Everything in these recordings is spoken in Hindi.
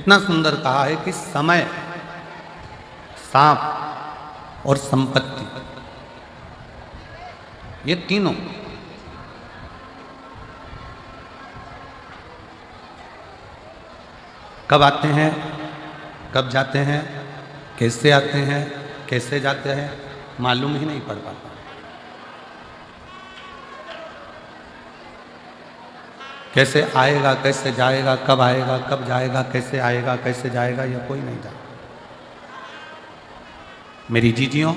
कितना सुंदर कहा है कि समय, सांप और संपत्ति, ये तीनों कब आते हैं, कब जाते हैं, कैसे आते हैं, कैसे जाते हैं, मालूम ही नहीं पड़ पाता। कैसे आएगा, कैसे जाएगा, कब आएगा, कब जाएगा, कैसे आएगा, कैसे जाएगा, यह कोई नहीं जानता। मेरी जीजियों,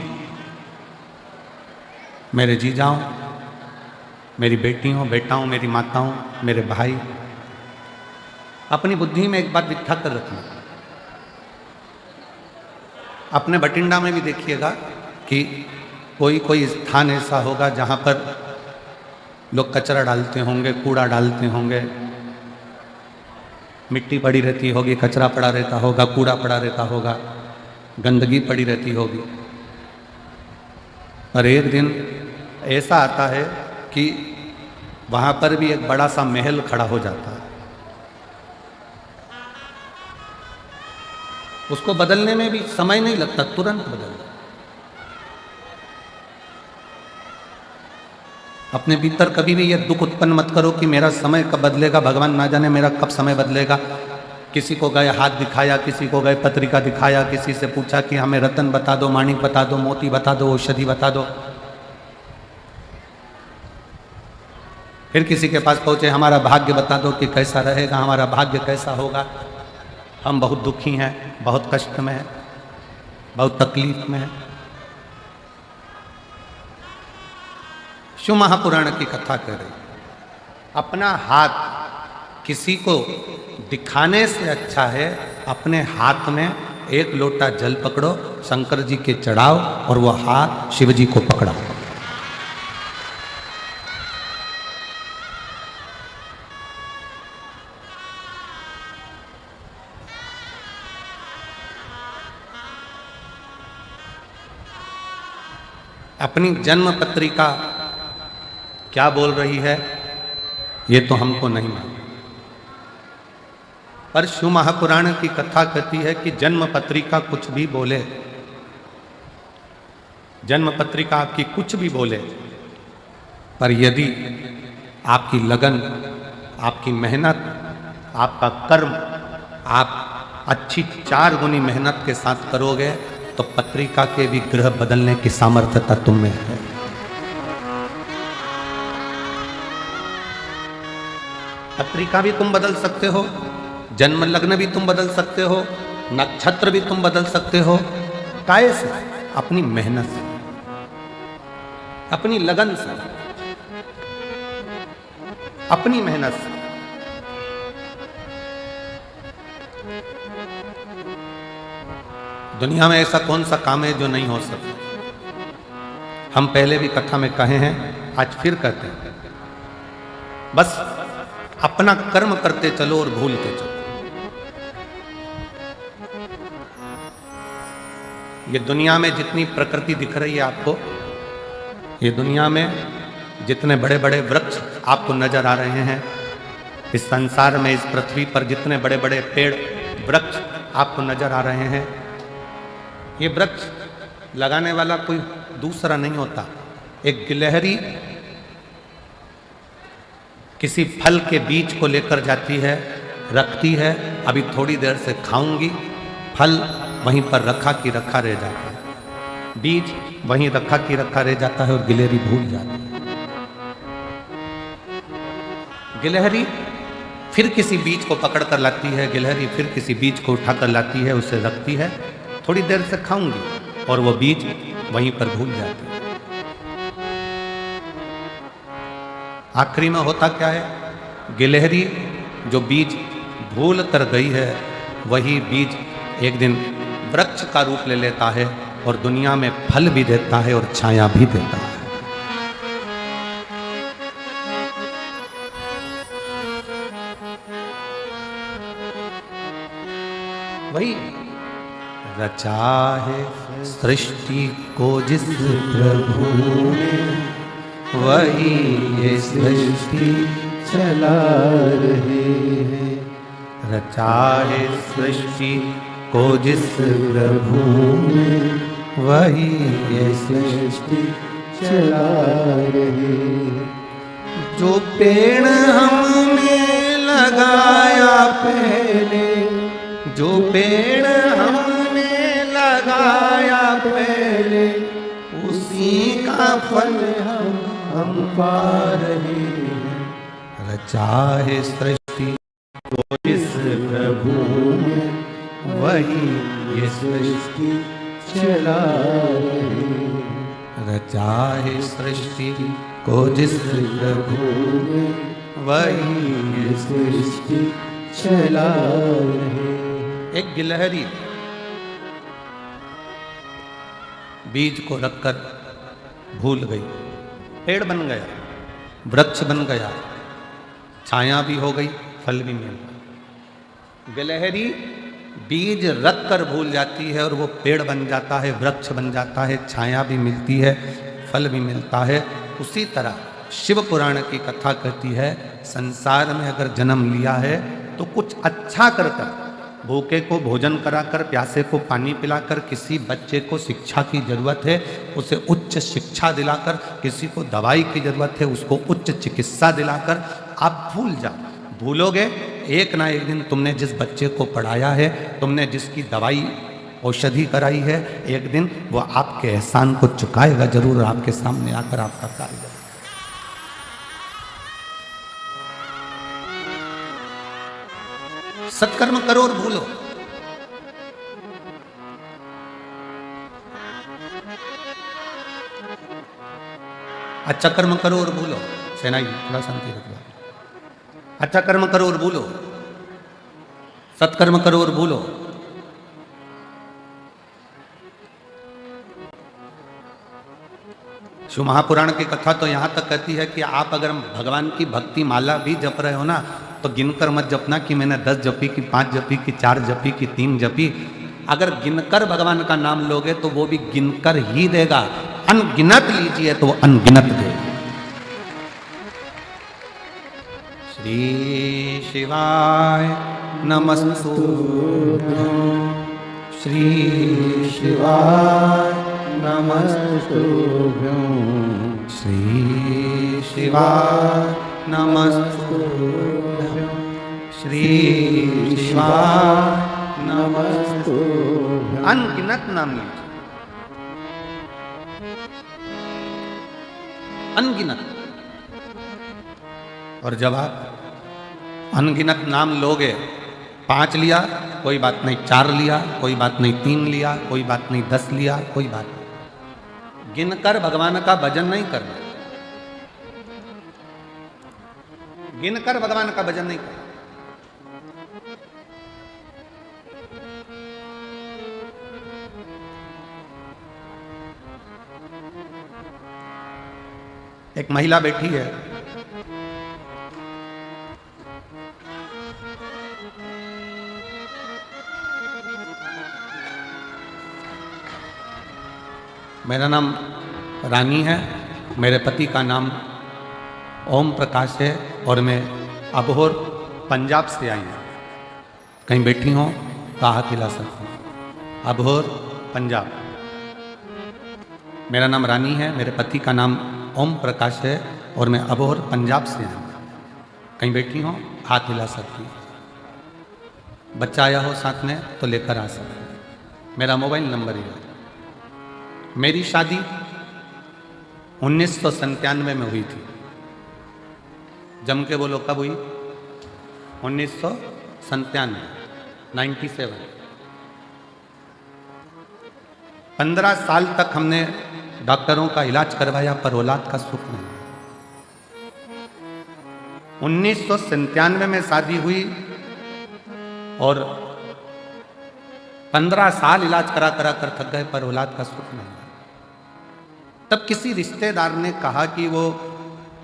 मेरे जीजाओं, मेरी बेटियों, बेटाओं, मेरी माताओं, मेरे भाई, अपनी बुद्धि में एक बात बिठा कर रखना। अपने बठिंडा में भी देखिएगा कि कोई कोई स्थान ऐसा होगा जहाँ पर लोग कचरा डालते होंगे, कूड़ा डालते होंगे, मिट्टी पड़ी रहती होगी, कचरा पड़ा रहता होगा, कूड़ा पड़ा रहता होगा, गंदगी पड़ी रहती होगी। और एक दिन ऐसा आता है कि वहाँ पर भी एक बड़ा सा महल खड़ा हो जाता है। उसको बदलने में भी समय नहीं लगता, तुरंत बदल जाता। अपने भीतर कभी भी यह दुख उत्पन्न मत करो कि मेरा समय कब बदलेगा, भगवान ना जाने मेरा कब समय बदलेगा। किसी को गए हाथ दिखाया, किसी को गए पत्रिका दिखाया, किसी से पूछा कि हमें रतन बता दो, माणिक बता दो, मोती बता दो, औषधि बता दो। फिर किसी के पास पहुंचे, हमारा भाग्य बता दो कि कैसा रहेगा, हमारा भाग्य कैसा होगा। हम बहुत दुखी हैं, बहुत कष्ट में हैं, बहुत तकलीफ में हैं। शिव महापुराण की कथा कर रही, अपना हाथ किसी को दिखाने से अच्छा है अपने हाथ में एक लोटा जल पकड़ो, शंकर जी के चढ़ाओ और वो हाथ शिव जी को पकड़ाओ। अपनी जन्म पत्रिका क्या बोल रही है ये तो हमको नहीं मालूम, पर शिव महापुराण की कथा कहती है कि जन्म पत्रिका कुछ भी बोले, जन्म पत्रिका आपकी कुछ भी बोले, पर यदि आपकी लगन, आपकी मेहनत, आपका कर्म आप अच्छी 4 गुनी मेहनत के साथ करोगे तो पत्रिका के भी ग्रह बदलने की सामर्थ्यता तुम में है। पत्रिका भी तुम बदल सकते हो, जन्म लग्न भी तुम बदल सकते हो, नक्षत्र भी तुम बदल सकते हो। काहे से? अपनी मेहनत से, अपनी लगन से, अपनी मेहनत से। दुनिया में ऐसा कौन सा काम है जो नहीं हो सकता? हम पहले भी कथा में कहे हैं, आज फिर कहते हैं, बस अपना कर्म करते चलो और भूलते चलो। ये दुनिया में जितनी प्रकृति दिख रही है आपको, ये दुनिया में जितने बड़े बड़े वृक्ष आपको नजर आ रहे हैं, इस संसार में, इस पृथ्वी पर जितने बड़े बड़े पेड़ वृक्ष आपको नजर आ रहे हैं, ये वृक्ष लगाने वाला कोई दूसरा नहीं होता। एक गिलहरी किसी फल के बीज को लेकर जाती है, रखती है, अभी थोड़ी देर से खाऊंगी, फल वहीं पर रखा कि रखा रह जाता है, बीज वहीं रखा कि रखा रह जाता है और गिलहरी भूल जाती है। गिलहरी फिर किसी बीज को पकड़ कर लाती है, गिलहरी फिर किसी बीज को उठा कर लाती है, उसे रखती है, थोड़ी देर से खाऊंगी, और वो बीज वहीं पर भूल जाती है। आखिरी में होता क्या है? गिलहरी जो बीज भूल कर गई है, वही बीज एक दिन वृक्ष का रूप ले लेता है और दुनिया में फल भी देता है और छाया भी देता है। वही रचा है सृष्टि को जिस प्रभु ने, वही ये सृष्टि चला रहे हैं। रचा है सृष्टि को जिस प्रभु ने, वही ये सृष्टि चला रही है। जो पेड़ हमने लगाया पहले, जो पेड़ हमने लगाया पहले, उसी का फल हम पा रहे हैं। रचा है सृष्टि को जिस प्रभु ने, वही ये सृष्टि चला रही है। रचा है सृष्टि को जिस प्रभु ने, वही ये सृष्टि चला रही है। एक गिलहरी बीज को रखकर भूल गई, पेड़ बन गया, वृक्ष बन गया, छाया भी हो गई, फल भी मिल गया। गिलहरी बीज रखकर भूल जाती है और वो पेड़ बन जाता है, वृक्ष बन जाता है, छाया भी मिलती है, फल भी मिलता है। उसी तरह शिव पुराण की कथा कहती है, संसार में अगर जन्म लिया है तो कुछ अच्छा कर कर, भूखे को भोजन कराकर, प्यासे को पानी पिलाकर, किसी बच्चे को शिक्षा की जरूरत है उसे उच्च शिक्षा दिलाकर, किसी को दवाई की जरूरत है उसको उच्च चिकित्सा दिलाकर आप भूल जाओ। भूलोगे एक ना एक दिन तुमने जिस बच्चे को पढ़ाया है, तुमने जिसकी दवाई औषधि कराई है, एक दिन वो आपके एहसान को चुकाएगा जरूर, आपके सामने आकर आपका कार्य। सत्कर्म करो और भूलो। अच्छा कर्म करो और भूलो। सेनाई थोड़ा शांति रखो। अच्छा कर्म करो और भूलो, सत्कर्म करो और भूलो। शिव महापुराण की कथा तो यहां तक कहती है कि आप अगर भगवान की भक्ति माला भी जप रहे हो ना, तो गिनकर मत जपना कि मैंने 10 जपी कि 5 जपी कि 4 जपी कि 3 जपी। अगर गिनकर भगवान का नाम लोगे तो वो भी गिनकर ही देगा। अनगिनत लीजिए तो वो अनगिनत देगा। श्री शिवाय नमस्तुभ्यं, श्री शिवाय नमस्तुभ्यं, श्री शिवाय नमस्तुभ्यं, श्री शिवाय नमस्तुभ्यं। अनगिनत नाम लीजिए, अनगिनत। और जब आप अनगिनत नाम लोगे, 5 लिया कोई बात नहीं, 4 लिया कोई बात नहीं, 3 लिया कोई बात नहीं, 10 लिया कोई बात नहीं, गिनकर भगवान का भजन नहीं करना, गिनकर भगवान का भजन नहीं करना। एक महिला बैठी है, मेरा नाम रानी है, मेरे पति का नाम ओम प्रकाश है और मैं अबोहर पंजाब से आई हूँ। कहीं बैठी हो तो हाथ हिला सकती हूँ। अबोहर पंजाब। मेरा नाम रानी है, मेरे पति का नाम ओम प्रकाश है और मैं अबोहर पंजाब से आई हूँ। कहीं बैठी हो हाथ हिला सकती हूँ। बच्चा आया हो साथ में तो लेकर आ सकते। मेरा मोबाइल नंबर है। मेरी शादी 1997 में हुई थी। जम के बोलो कब हुई? 1997, 97। 15 साल तक हमने डॉक्टरों का इलाज करवाया पर औलाद का सुख नहीं। 1997 में शादी हुई और 15 साल इलाज करा कर थक गए पर औलाद का सुख नहीं। तब किसी रिश्तेदार ने कहा कि वो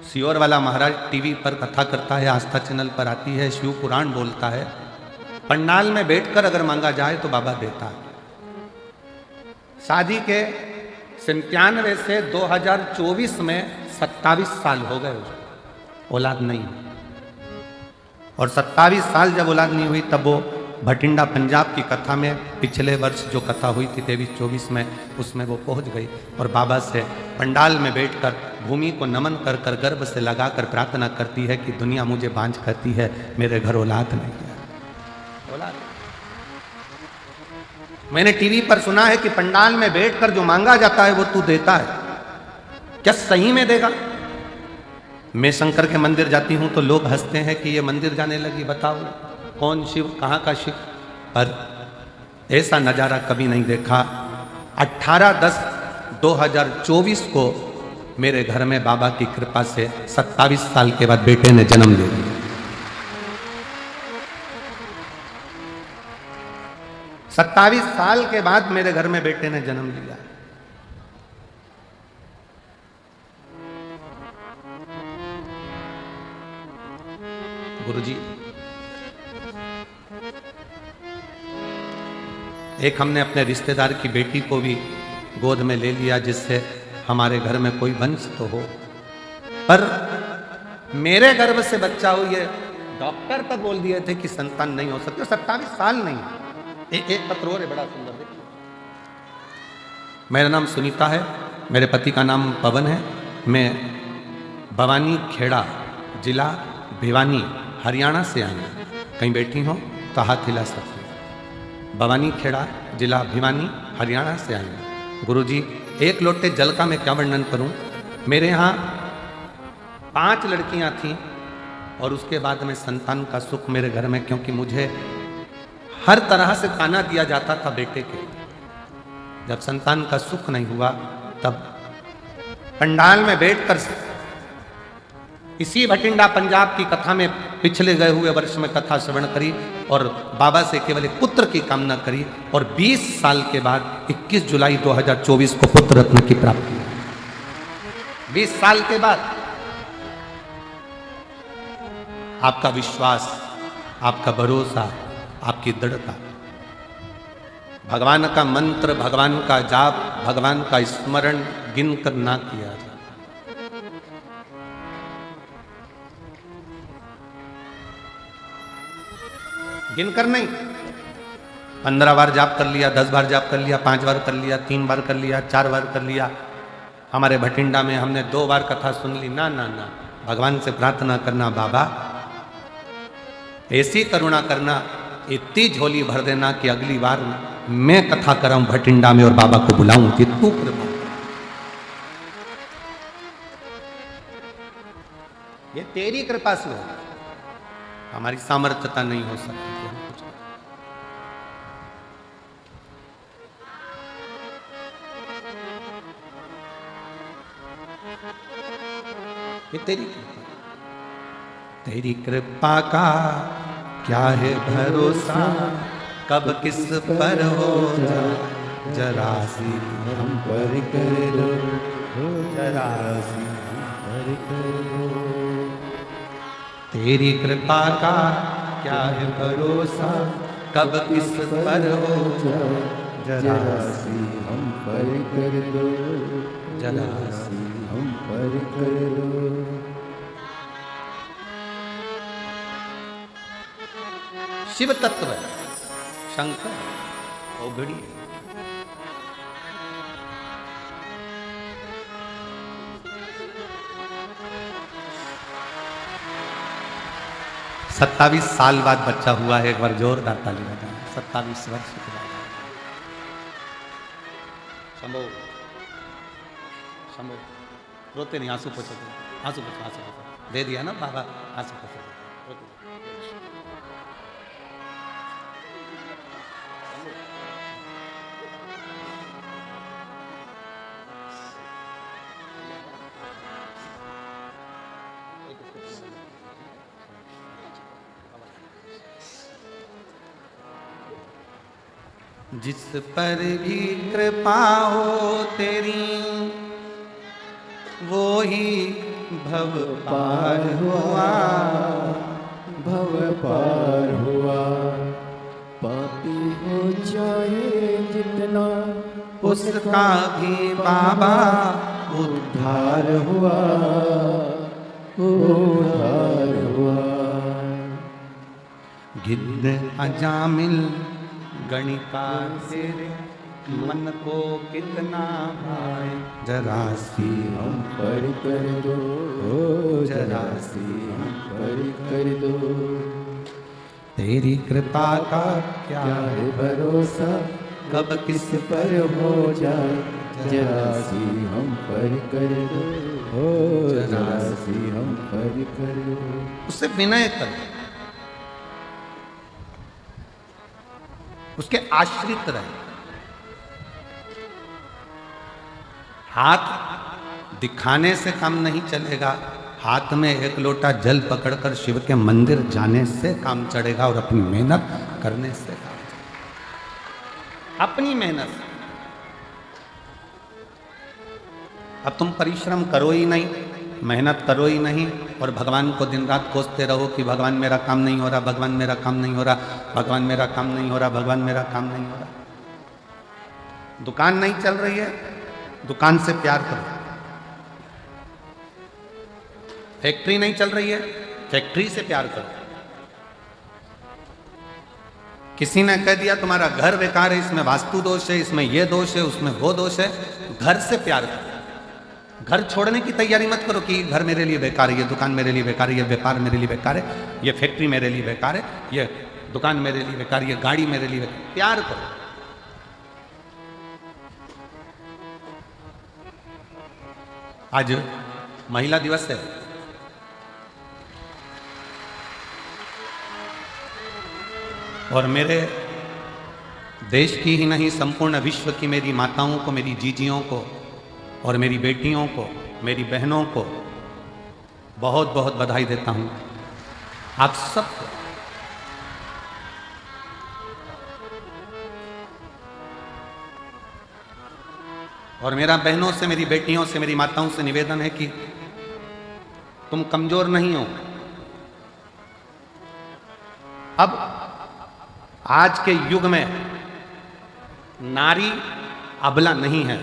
सियोर वाला महाराज टीवी पर कथा करता है, आस्था चैनल पर आती है, शिव पुराण बोलता है, पंडाल में बैठकर अगर मांगा जाए तो बाबा देता है। शादी के 97 से 2024 में 27 साल हो गए, औलाद नहीं। और 27 साल जब औलाद नहीं हुई तब वो भटिंडा पंजाब की कथा में पिछले वर्ष जो कथा हुई थी 23-24 में, उसमें वो पहुंच गई और बाबा से पंडाल में बैठकर भूमि को नमन कर कर गर्भ से लगाकर प्रार्थना करती है कि दुनिया मुझे बांझ कहती है, मेरे घर औलाद नहीं है। औलाद मैंने टीवी पर सुना है कि पंडाल में बैठकर जो मांगा जाता है वो तू देता है, क्या सही में देगा? मैं शंकर के मंदिर जाती हूं तो लोग हंसते हैं कि ये मंदिर जाने लगी, बताओ कौन शिव, कहाँ का शिव। पर ऐसा नज़ारा कभी नहीं देखा। 18/10/2024 को मेरे घर में बाबा की कृपा से 27 साल के बाद बेटे ने जन्म ले लिया। 27 साल के बाद मेरे घर में बेटे ने जन्म लिया। गुरुजी, एक हमने अपने रिश्तेदार की बेटी को भी गोद में ले लिया जिससे हमारे घर में कोई वंश तो हो, पर मेरे गर्भ से बच्चा हो ये डॉक्टर तक बोल दिए थे कि संतान नहीं हो सकते। 27 साल नहीं। एक पत्र और है बड़ा सुंदर, देखिए। मेरा नाम सुनीता है, मेरे पति का नाम पवन है। मैं भवानी खेड़ा जिला भिवानी हरियाणा से आई हूँ। कहीं बैठी हो तो हाथ हिला सकते। भवानी खेड़ा जिला भिवानी हरियाणा से आई हूँ। गुरुजी, एक लोटे जल का मैं क्या वर्णन करूं। मेरे यहाँ 5 लड़कियां थीं और उसके बाद में संतान का सुख मेरे घर में, क्योंकि मुझे हर तरह से ताना दिया जाता था बेटे के। जब संतान का सुख नहीं हुआ तब पंडाल में बैठकर इसी भटिंडा पंजाब की कथा में पिछले गए हुए वर्ष में कथा श्रवण करी और बाबा से केवल एक पुत्र की कामना करी और 20 साल के बाद 21 जुलाई 2024 को पुत्र रत्न की प्राप्ति। 20 साल के बाद आपका विश्वास, आपका भरोसा, आपकी दृढ़ता, भगवान का मंत्र, भगवान का जाप, भगवान का स्मरण गिनकर ना किया जाए। गिनकर नहीं, 15 बार जाप कर लिया, 10 बार जाप कर लिया, 5 बार कर लिया, 3 बार कर लिया, 4 बार कर लिया। हमारे भटिंडा में हमने 2 बार कथा सुन ली। ना ना ना, भगवान से प्रार्थना करना, बाबा ऐसी करुणा करना, इतनी झोली भर देना कि अगली बार मैं कथा कराऊं भटिंडा में और बाबा को बुलाऊं कि तू कृपा। ये तेरी कृपा से हो, हमारी सामर्थ्यता नहीं हो सकती। ये तेरी कृपा का क्या है भरोसा, कब किस पर हो जरा सी हम पर कर दो, जरा सी पर कर दो। तेरी कृपा का क्या है भरोसा, कब किस पर हो जरा सी हम पर कर दो, जरा सी हम पर कर दो। शिव तत्व शंकर औघड़ी 27 साल बाद बच्चा हुआ है। एक बार जोरदार ताली बजाएं। 27 वर्ष के बाद। शंभो शंभो, रोते नहीं, आंसू पोछो, आंसू पोछो, आंसू पोछो। दे दिया ना बाबा, आंसू पोछो। जिस पर भी कृपा हो तेरी, वो ही भव पार हुआ, भव पार हुआ। पापी हो चाहे जितना, उसका भी बाबा उद्धार हुआ, उद्धार हुआ। गिद्ध अजामिल गणिका तेरे मन को कितना भाए, जरा सी हम पर कर दो, ओ जरा सी हम पर कर दो। तेरी कृपा का क्या क्या है भरोसा, कब किस पर हो जाए, जरा सी हम पर कर दो, ओ जरा सी हम पर कर दो। उससे विनय कर, उसके आश्रित रहे। हाथ दिखाने से काम नहीं चलेगा, हाथ में एक लोटा जल पकड़कर शिव के मंदिर जाने से काम चढ़ेगा और अपनी मेहनत करने से काम चढ़ेगा। अपनी मेहनत से। अब तुम परिश्रम करो ही नहीं, मेहनत करो ही नहीं और भगवान को दिन रात कोसते रहो कि भगवान मेरा काम नहीं हो रहा, भगवान मेरा काम नहीं हो रहा, भगवान मेरा काम नहीं हो रहा, भगवान मेरा काम नहीं हो रहा। दुकान नहीं चल रही है, दुकान से प्यार करो। फैक्ट्री नहीं चल रही है, फैक्ट्री से प्यार करो। किसी ने कह दिया तुम्हारा घर बेकार है, इसमें वास्तु दोष है, इसमें ये दोष है, उसमें वो दोष है, घर से प्यार करो। घर छोड़ने की तैयारी मत करो कि घर मेरे लिए बेकार है, ये दुकान मेरे लिए बेकार है, ये व्यापार मेरे लिए बेकार है, ये फैक्ट्री मेरे लिए बेकार है, ये दुकान मेरे लिए बेकार है, ये गाड़ी मेरे लिए बेकार। प्यार करो। आज महिला दिवस है, और मेरे देश की ही नहीं संपूर्ण विश्व की मेरी माताओं को, मेरी जीजियों को और मेरी बेटियों को, मेरी बहनों को बहुत बहुत बधाई देता हूं। आप सबको और मेरा बहनों से, मेरी बेटियों से, मेरी माताओं से निवेदन है कि तुम कमजोर नहीं हो। अब आज के युग में नारी अबला नहीं है,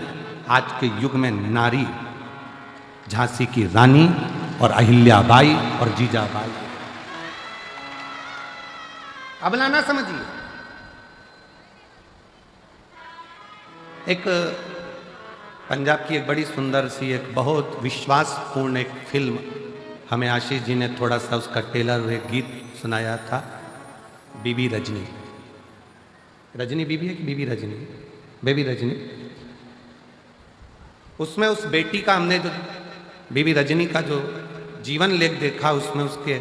आज के युग में नारी झांसी की रानी और अहिल्याबाई और जीजाबाई। अबला ना समझिए। एक पंजाब की एक बड़ी सुंदर सी, एक बहुत विश्वासपूर्ण एक फिल्म हमें आशीष जी ने थोड़ा सा उसका टेलर, एक गीत सुनाया था, बीबी रजनी। रजनी बीबी है कि बीबी रजनी? बेबी रजनी। उसमें उस बेटी का हमने जो बीबी रजनी का जो जीवन लेख देखा, उसमें उसके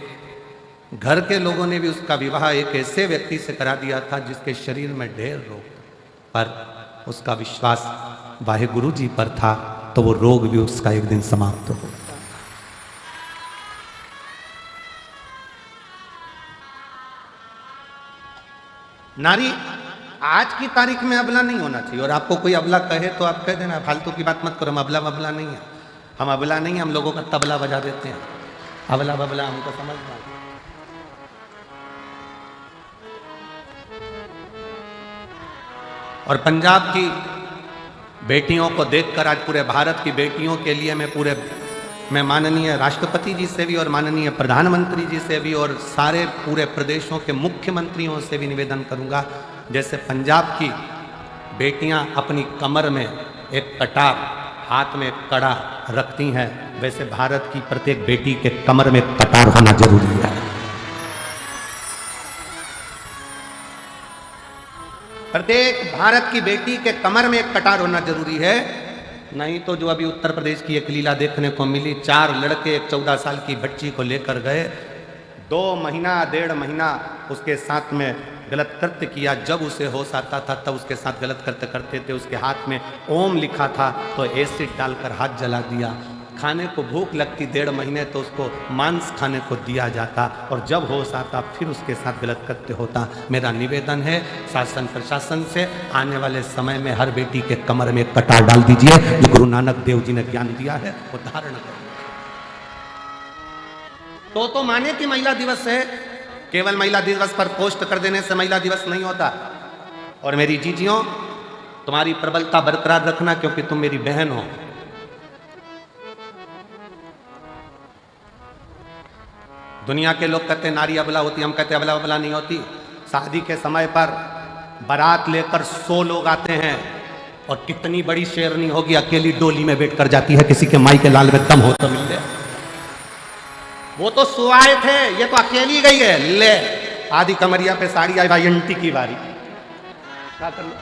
घर के लोगों ने भी उसका विवाह एक ऐसे व्यक्ति से करा दिया था जिसके शरीर में ढेर रोग, पर उसका विश्वास वाहेगुरु जी पर था, तो वो रोग भी उसका एक दिन समाप्त हो। नारी आज की तारीख में अबला नहीं होना चाहिए। और आपको कोई अबला कहे तो आप कह देना, फालतू की बात मत करो, हम अबला बबला नहीं है, हम अबला नहीं है, हम लोगों का तबला बजा देते हैं, अबला बबला हमको समझ में। और पंजाब की बेटियों को देखकर आज पूरे भारत की बेटियों के लिए मैं माननीय राष्ट्रपति जी से भी और माननीय प्रधानमंत्री जी से भी और सारे पूरे प्रदेशों के मुख्यमंत्रियों से भी निवेदन करूंगा, जैसे पंजाब की बेटियां अपनी कमर में एक कटार, हाथ में एक कड़ा रखती हैं, वैसे भारत की प्रत्येक बेटी के कमर में कटार होना जरूरी है। प्रत्येक भारत की बेटी के कमर में एक कटार होना जरूरी है। नहीं तो जो अभी उत्तर प्रदेश की एक लीला देखने को मिली, 4 लड़के एक 14 साल की बच्ची को लेकर गए, 2 महीना 1.5 महीना उसके साथ में गलत कृत्य किया। जब उसे होश आता था तब उसके साथ गलत कृत्य करते थे। उसके हाथ में ओम लिखा था तो एसिड डालकर हाथ जला दिया। खाने को भूख लगती 1.5 महीने तो उसको मांस खाने को दिया जाता, और जब होश आता फिर उसके साथ गलत कृत्य होता। मेरा निवेदन है शासन प्रशासन से, आने वाले समय में हर बेटी के कमर में कटार डाल दीजिए। जो गुरु नानक देव जी ने ज्ञान दिया है वो धारण करें। तो माने कि महिला दिवस है, केवल महिला दिवस पर पोस्ट कर देने से महिला दिवस नहीं होता। और मेरी जीजियों, तुम्हारी प्रबलता बरकरार रखना, क्योंकि तुम मेरी बहन हो। दुनिया के लोग कहते हैं नारी अबला होती, हम कहते हैं अबला अबला नहीं होती। शादी के समय पर बारात लेकर 100 लोग आते हैं और कितनी बड़ी शेरनी होगी, अकेली डोली में बैठ कर जाती है, किसी के माई के लाल में दम हो तो मिल गया। वो तो सुआए थे, ये तो अकेली गई है। ले आधी कमरिया पे साड़ी आई, भाई अंटी की बारी, क्या कर लो।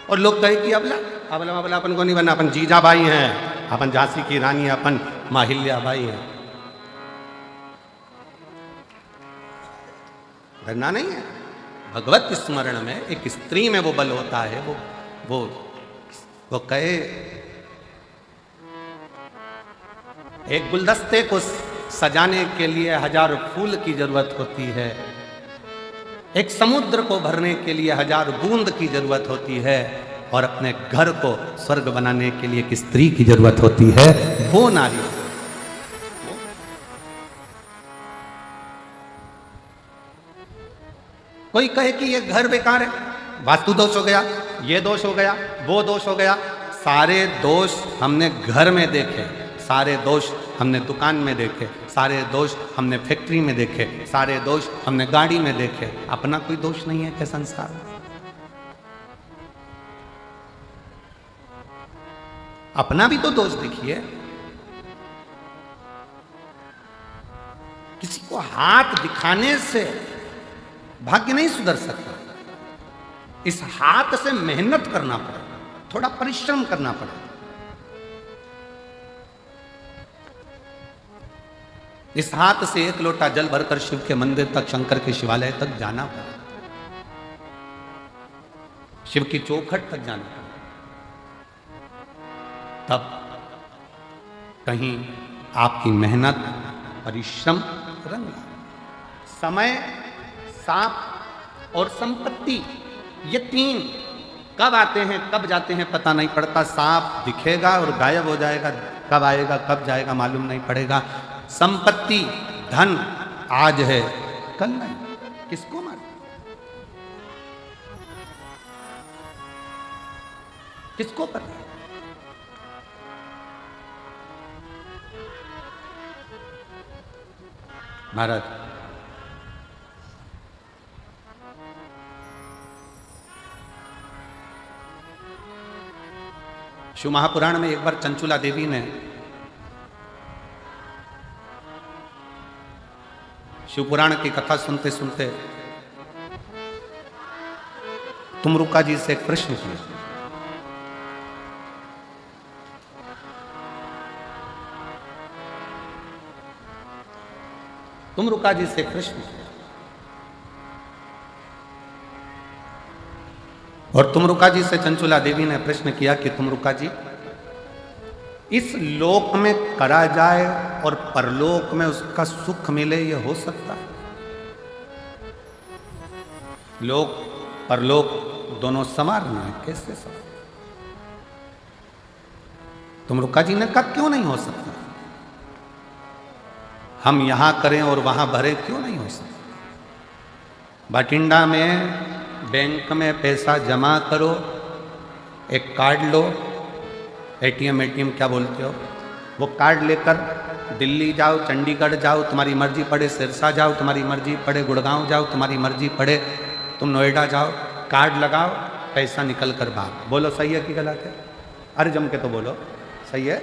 और लोग कहे कि अबला अबला अबला अपन को नहीं बनना, अपन जीजा भाई हैं, अपन झांसी की रानी, अपन माहिल्या भाई हैं। डरना नहीं है। भगवत स्मरण में एक स्त्री में वो बल होता है। वो कहे एक गुलदस्ते को सजाने के लिए 1000 फूल की जरूरत होती है, एक समुद्र को भरने के लिए 1000 बूंद की जरूरत होती है, और अपने घर को स्वर्ग बनाने के लिए एक स्त्री की जरूरत होती है, वो नारी। कोई कहे कि ये घर बेकार है, वास्तु दोष हो गया, ये दोष हो गया, वो दोष हो गया। सारे दोष हमने घर में देखे, सारे दोष हमने दुकान में देखे, सारे दोष हमने फैक्ट्री में देखे, सारे दोष हमने गाड़ी में देखे। अपना कोई दोष नहीं है क्या संसार में? अपना भी तो दोष देखिए। किसी को हाथ दिखाने से भाग्य नहीं सुधर सकता। इस हाथ से मेहनत करना पड़ेगा, थोड़ा परिश्रम करना पड़ेगा। इस हाथ से एक लोटा जल भरकर शिव के मंदिर तक, शंकर के शिवालय तक जाना पड़ेगा, शिव की चौखट तक जाना पड़ेगा। तब कहीं आपकी मेहनत, परिश्रम रंग लाए। समय, सांप और संपत्ति, ये 3 कब आते हैं कब जाते हैं पता नहीं पड़ता। सांप दिखेगा और गायब हो जाएगा, कब आएगा कब जाएगा मालूम नहीं पड़ेगा। संपत्ति, धन आज है कल नहीं, किसको मालूम, किसको पता। महाराज, शिव महापुराण में एक बार चंचुला देवी ने शिव पुराण की कथा सुनते सुनते तुमरुका जी से एक प्रश्न किया। तुमरुका जी से प्रश्न किया और तुमरुका जी से चंचुला देवी ने प्रश्न किया कि तुमरुका जी, इस लोक में करा जाए और परलोक में उसका सुख मिले, ये हो सकता है? लोक परलोक दोनों समान है, कैसे समान? तुमरुका जी ने कहा क्यों नहीं हो सकता? हम यहां करें और वहां भरे, क्यों नहीं हो सकता? बठिंडा में बैंक में पैसा जमा करो, एक कार्ड लो, एटीएम क्या बोलते हो, वो कार्ड लेकर दिल्ली जाओ, चंडीगढ़ जाओ, तुम्हारी मर्जी पड़े, सिरसा जाओ, तुम्हारी मर्जी पड़े, गुड़गांव जाओ, तुम्हारी मर्जी पड़े, तुम नोएडा जाओ, कार्ड लगाओ, पैसा निकल कर भाग। बोलो सही है कि गलत है? अरे जम के तो बोलो सही है।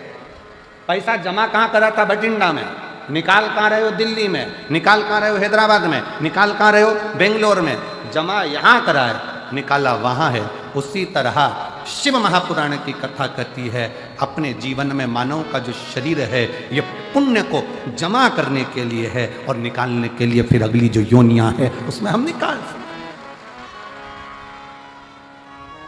पैसा जमा कहाँ करा था? बठिंडा में। निकाल कहाँ रहे हो? दिल्ली में। निकाल कहाँ रहे हो? हैदराबाद में। निकाल कहाँ रहे हो? बेंगलोर में। जमा यहाँ करा है, निकाला वहाँ है। उसी तरह शिव महापुराण की कथा कहती है, अपने जीवन में मानव का जो शरीर है ये पुण्य को जमा करने के लिए है और निकालने के लिए फिर अगली जो योनियां है उसमें हम निकाल सकते।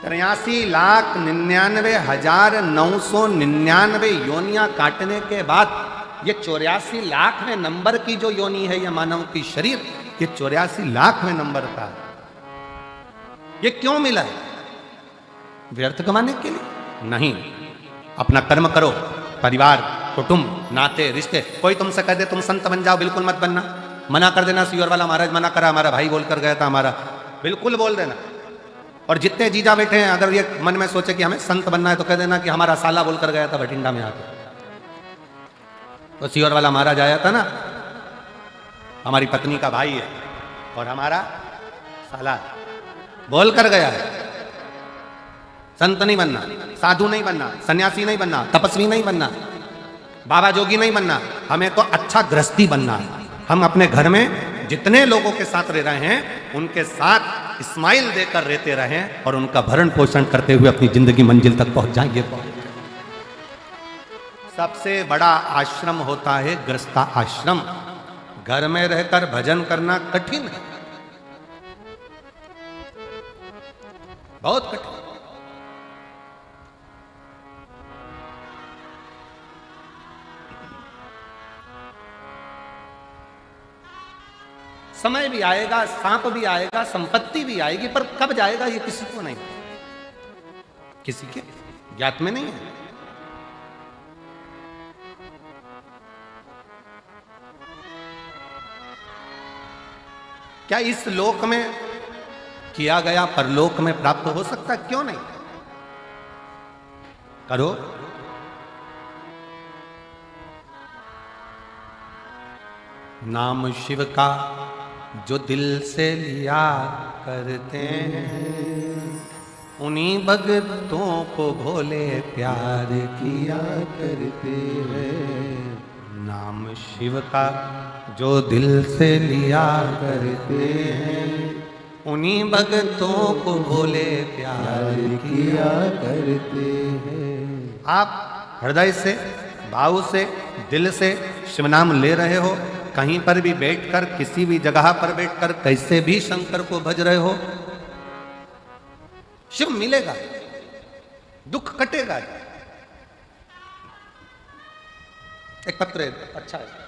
83,99,999 योनियां काटने के बाद ये 84 लाखवें नंबर की जो योनि है, ये मानव की शरीर, ये 84 लाखवें नंबर का, ये क्यों मिला है? व्यर्थ कमाने के लिए नहीं। अपना कर्म करो, परिवार, कुटुंब, नाते, रिश्ते। कोई तुमसे कह दे तुम संत बन जाओ, बिल्कुल मत बनना। मना कर देना, सीवर वाला महाराज मना करा, हमारा भाई बोल कर गया था, हमारा, बिल्कुल बोल देना। और जितने जीजा बैठे हैं, अगर ये मन में सोचे कि हमें संत बनना है तो कह देना कि हमारा साला बोल कर गया था बठिंडा में आकर। तो सीवर वाला महाराज आया था ना, हमारी पत्नी का भाई है और हमारा साला बोल कर गया है, संत नहीं बनना, साधु नहीं बनना, सन्यासी नहीं बनना, तपस्वी नहीं बनना, बाबा जोगी नहीं बनना, हमें तो अच्छा गृहस्थी बनना है। हम अपने घर में जितने लोगों के साथ रह रहे हैं उनके साथ स्माइल देकर रहते रहें और उनका भरण पोषण करते हुए अपनी जिंदगी मंजिल तक पहुंच जाएंगे। सबसे बड़ा आश्रम होता है गृहस्था आश्रम। घर में रहकर भजन करना कठिन है, बहुत कठिन। समय भी आएगा, सांप भी आएगा, संपत्ति भी आएगी, पर कब जाएगा ये किसी को नहीं, किसी के ज्ञात में नहीं है। क्या इस लोक में किया गया परलोक में प्राप्त हो सकता है? क्यों नहीं? करो। नाम शिव का जो दिल से लिया करते हैं उन्हीं भक्तों को भोले प्यार किया करते हैं। नाम शिव का जो दिल से लिया करते हैं उन्हीं भक्तों को भोले प्यार किया करते हैं। आप हृदय से, भाव से, दिल से शिव नाम ले रहे हो, कहीं पर भी बैठकर, किसी भी जगह पर बैठकर कैसे भी शंकर को भज रहे हो, शिव मिलेगा, दुख कटेगा। एक पत्र है, अच्छा है।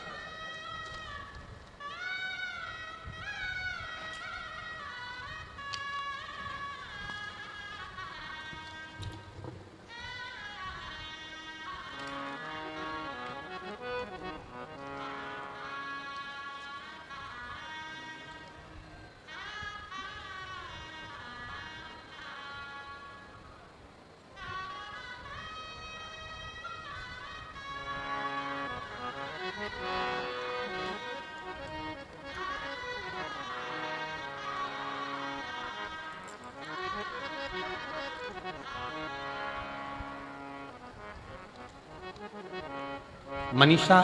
मनीषा,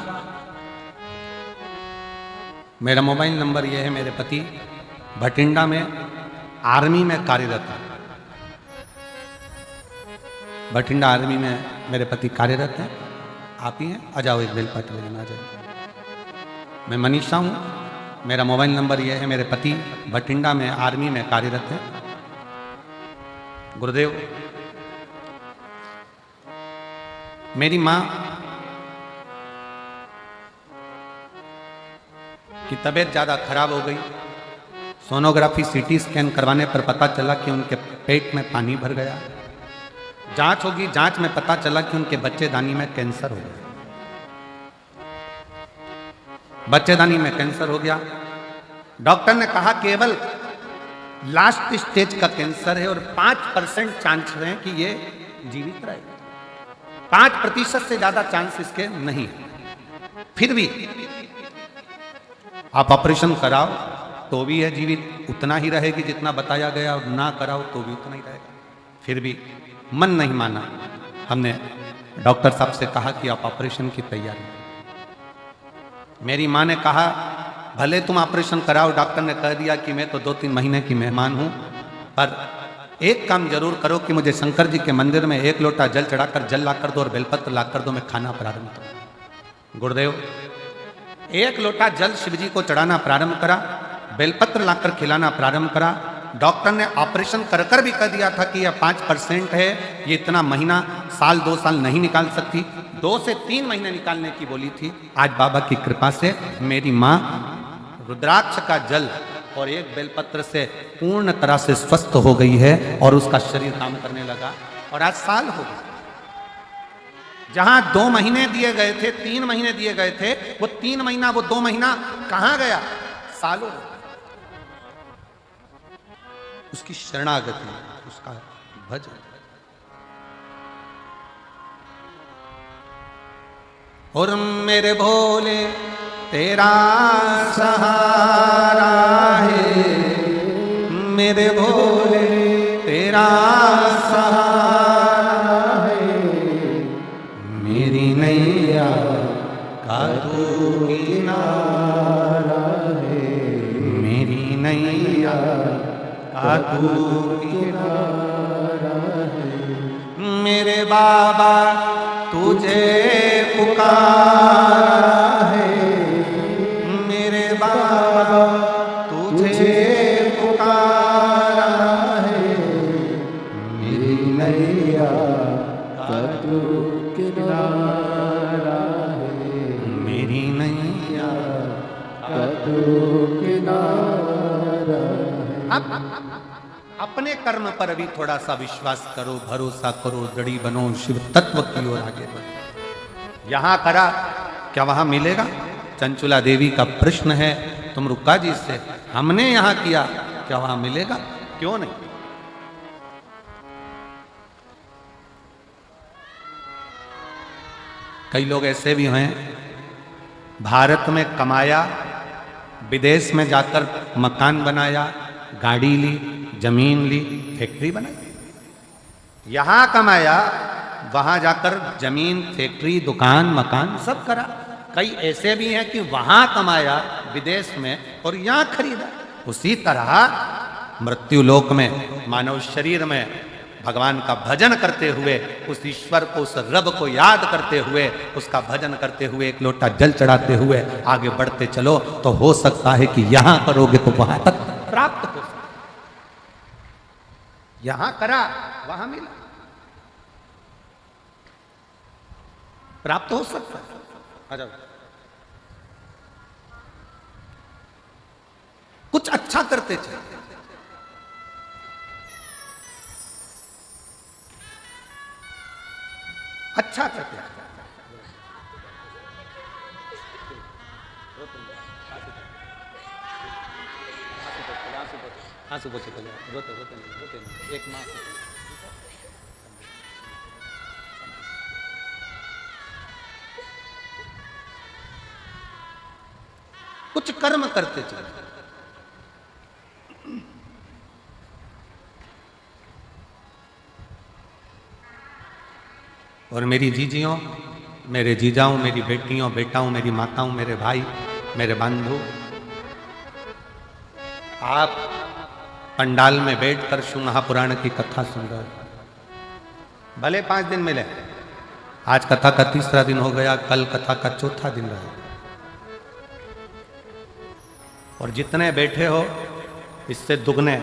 मेरा मोबाइल नंबर यह है। मेरे पति भटिंडा में आर्मी में कार्यरत है। भटिंडा आर्मी में मेरे पति कार्यरत हैं। आप ही हैं? आ जाओ, एक बेलपत्र लेना, आ जाओ। मैं मनीषा हूँ, मेरा मोबाइल नंबर यह है। मेरे पति भटिंडा में आर्मी में कार्यरत हैं। गुरुदेव, मेरी माँ की तबीयत ज़्यादा खराब हो गई। सोनोग्राफी, सीटी स्कैन करवाने पर पता चला कि उनके पेट में पानी भर गया। जांच होगी, जांच में पता चला कि उनके बच्चेदानी में कैंसर हो गया। बच्चेदानी में कैंसर हो गया। डॉक्टर ने कहा केवल लास्ट स्टेज का कैंसर है और 5% चांस है कि ये जीवित रहे। 5% से ज्यादा चांस इसके नहीं है। फिर भी आप ऑपरेशन कराओ तो भी है जीवित, उतना ही रहेगी जितना बताया गया, और ना कराओ तो भी उतना ही रहेगा। फिर भी मन नहीं माना। हमने डॉक्टर साहब से कहा कि आप ऑपरेशन की तैयारी। मेरी माँ ने कहा भले तुम ऑपरेशन कराओ, डॉक्टर ने कह दिया कि मैं तो 2-3 महीने की मेहमान हूं, पर एक काम जरूर करो कि मुझे शंकर जी के मंदिर में 1 लोटा जल चढ़ाकर जल ला कर दो और बेलपत्र ला कर दो, मैं खाना प्रारंभ करूं। गुरुदेव, 1 लोटा जल शिवजी को चढ़ाना प्रारंभ करा, बेलपत्र लाकर खिलाना प्रारंभ करा। डॉक्टर ने ऑपरेशन कर कर भी कह दिया था कि यह 5% है, ये इतना महीना, साल 2 साल नहीं निकाल सकती। 2 से 3 महीने निकालने की बोली थी। आज बाबा की कृपा से मेरी माँ रुद्राक्ष का जल और 1 बेलपत्र से पूर्ण तरह से स्वस्थ हो गई है और उसका शरीर काम करने लगा और आज साल हो गया। जहां 2 महीने दिए गए थे, 3 महीने दिए गए थे, वो 3 महीना, वो 2 महीना कहां गया? सालों। उसकी शरणागति, उसका भजन। और मेरे भोले तेरा सहारा है मेरे भोले, तेरा सहारा है मेरी नैया का तू किनारा है, मेरी नैया का तू किनारा है। मेरे बाबा तुझे पुकारा है, मेरे बाबा तुझे पुकारा है, मेरी नैया का तू किनारा है, मेरी नैया का तू किनारा है। अपने कर्म पर भी थोड़ा सा विश्वास करो, भरोसा करो, दृढ़ी बनो, शिव तत्व की ओर आगे बढ़ो। यहां करा क्या वहां मिलेगा? चंचुला देवी का प्रश्न है तुम रुक्का जी से, हमने यहां किया क्या वहां मिलेगा? क्यों नहीं? कई लोग ऐसे भी हैं, भारत में कमाया, विदेश में जाकर मकान बनाया, गाड़ी ली, जमीन ली, फैक्ट्री बनाई। यहां कमाया, वहां जाकर जमीन, फैक्ट्री, दुकान, मकान सब करा। कई ऐसे भी हैं कि वहां कमाया विदेश में और यहां खरीदा। उसी तरह मृत्यु लोक में, मानव शरीर में भगवान का भजन करते हुए, उस ईश्वर को, उस रब को याद करते हुए, उसका भजन करते हुए, एक लोटा जल चढ़ाते हुए आगे बढ़ते चलो तो हो सकता है कि यहां करोगे तो वहां तक प्राप्त हो। यहां करा वहां मिला, प्राप्त हो सकता है। आ जाओ, कुछ अच्छा करते चले, अच्छा करते चले। आंसू पोछे चले, रोते रोते नहीं, एक माँ कुछ कर्म करते चले। और मेरी जीजियों, मेरे जीजाओं, मेरी बेटियों, बेटाओं, मेरी माताओं, मेरे भाई, मेरे बंधु, आप पंडाल में बैठकर शिव महापुराण की कथा सुन रहे हो। भले 5 दिन मिले, आज कथा का 3रा दिन हो गया, कल कथा का 4था दिन रहा। और जितने बैठे हो इससे दुगने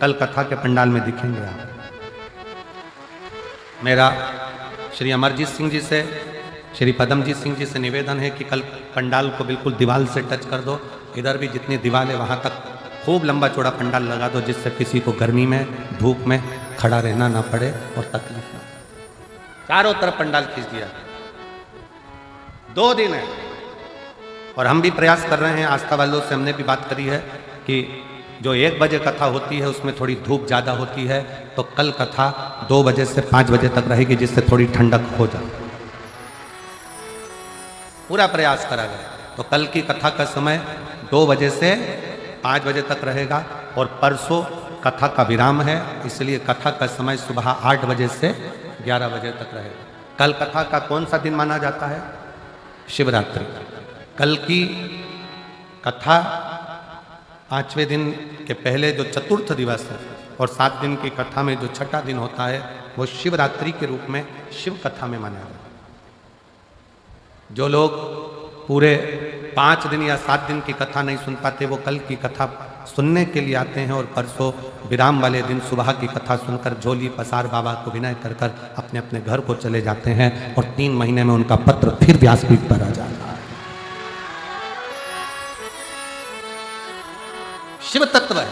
कल कथा के पंडाल में दिखेंगे आप। मेरा श्री अमरजीत सिंह जी से, श्री पदमजीत सिंह जी से निवेदन है कि कल पंडाल को बिल्कुल दीवार से टच कर दो। इधर भी जितनी दीवार है वहां तक खूब लंबा चौड़ा पंडाल लगा दो, जिससे किसी को गर्मी में, धूप में खड़ा रहना ना पड़े और तकलीफ ना। चारों तरफ पंडाल खींच दिया। 2 दिन है और हम भी प्रयास कर रहे हैं, आस्था वालों से हमने भी बात करी है कि जो 1 बजे कथा होती है उसमें थोड़ी धूप ज़्यादा होती है, तो कल कथा 2 बजे से 5 बजे तक रहेगी, जिससे थोड़ी ठंडक हो जाए। पूरा प्रयास करा गया। तो कल की कथा का समय 2 बजे से 5 बजे तक रहेगा और परसों कथा का विराम है, इसलिए कथा का समय सुबह 8 बजे से 11 बजे तक रहेगा। कल कथा का कौन सा दिन माना जाता है? शिवरात्रि। कल की कथा 5वें दिन के पहले जो चतुर्थ दिवस है और 7 दिन की कथा में जो 6ठा दिन होता है वो शिवरात्रि के रूप में शिव कथा में माना जाता है। जो लोग पूरे 5 दिन या 7 दिन की कथा नहीं सुन पाते वो कल की कथा सुनने के लिए आते हैं और परसों विराम वाले दिन सुबह की कथा सुनकर झोली पसार बाबा को विनय कर कर अपने अपने घर को चले जाते हैं और 3 महीने में उनका पत्र फिर व्यासपीठ पर आ जाता है। शिव तत्व है,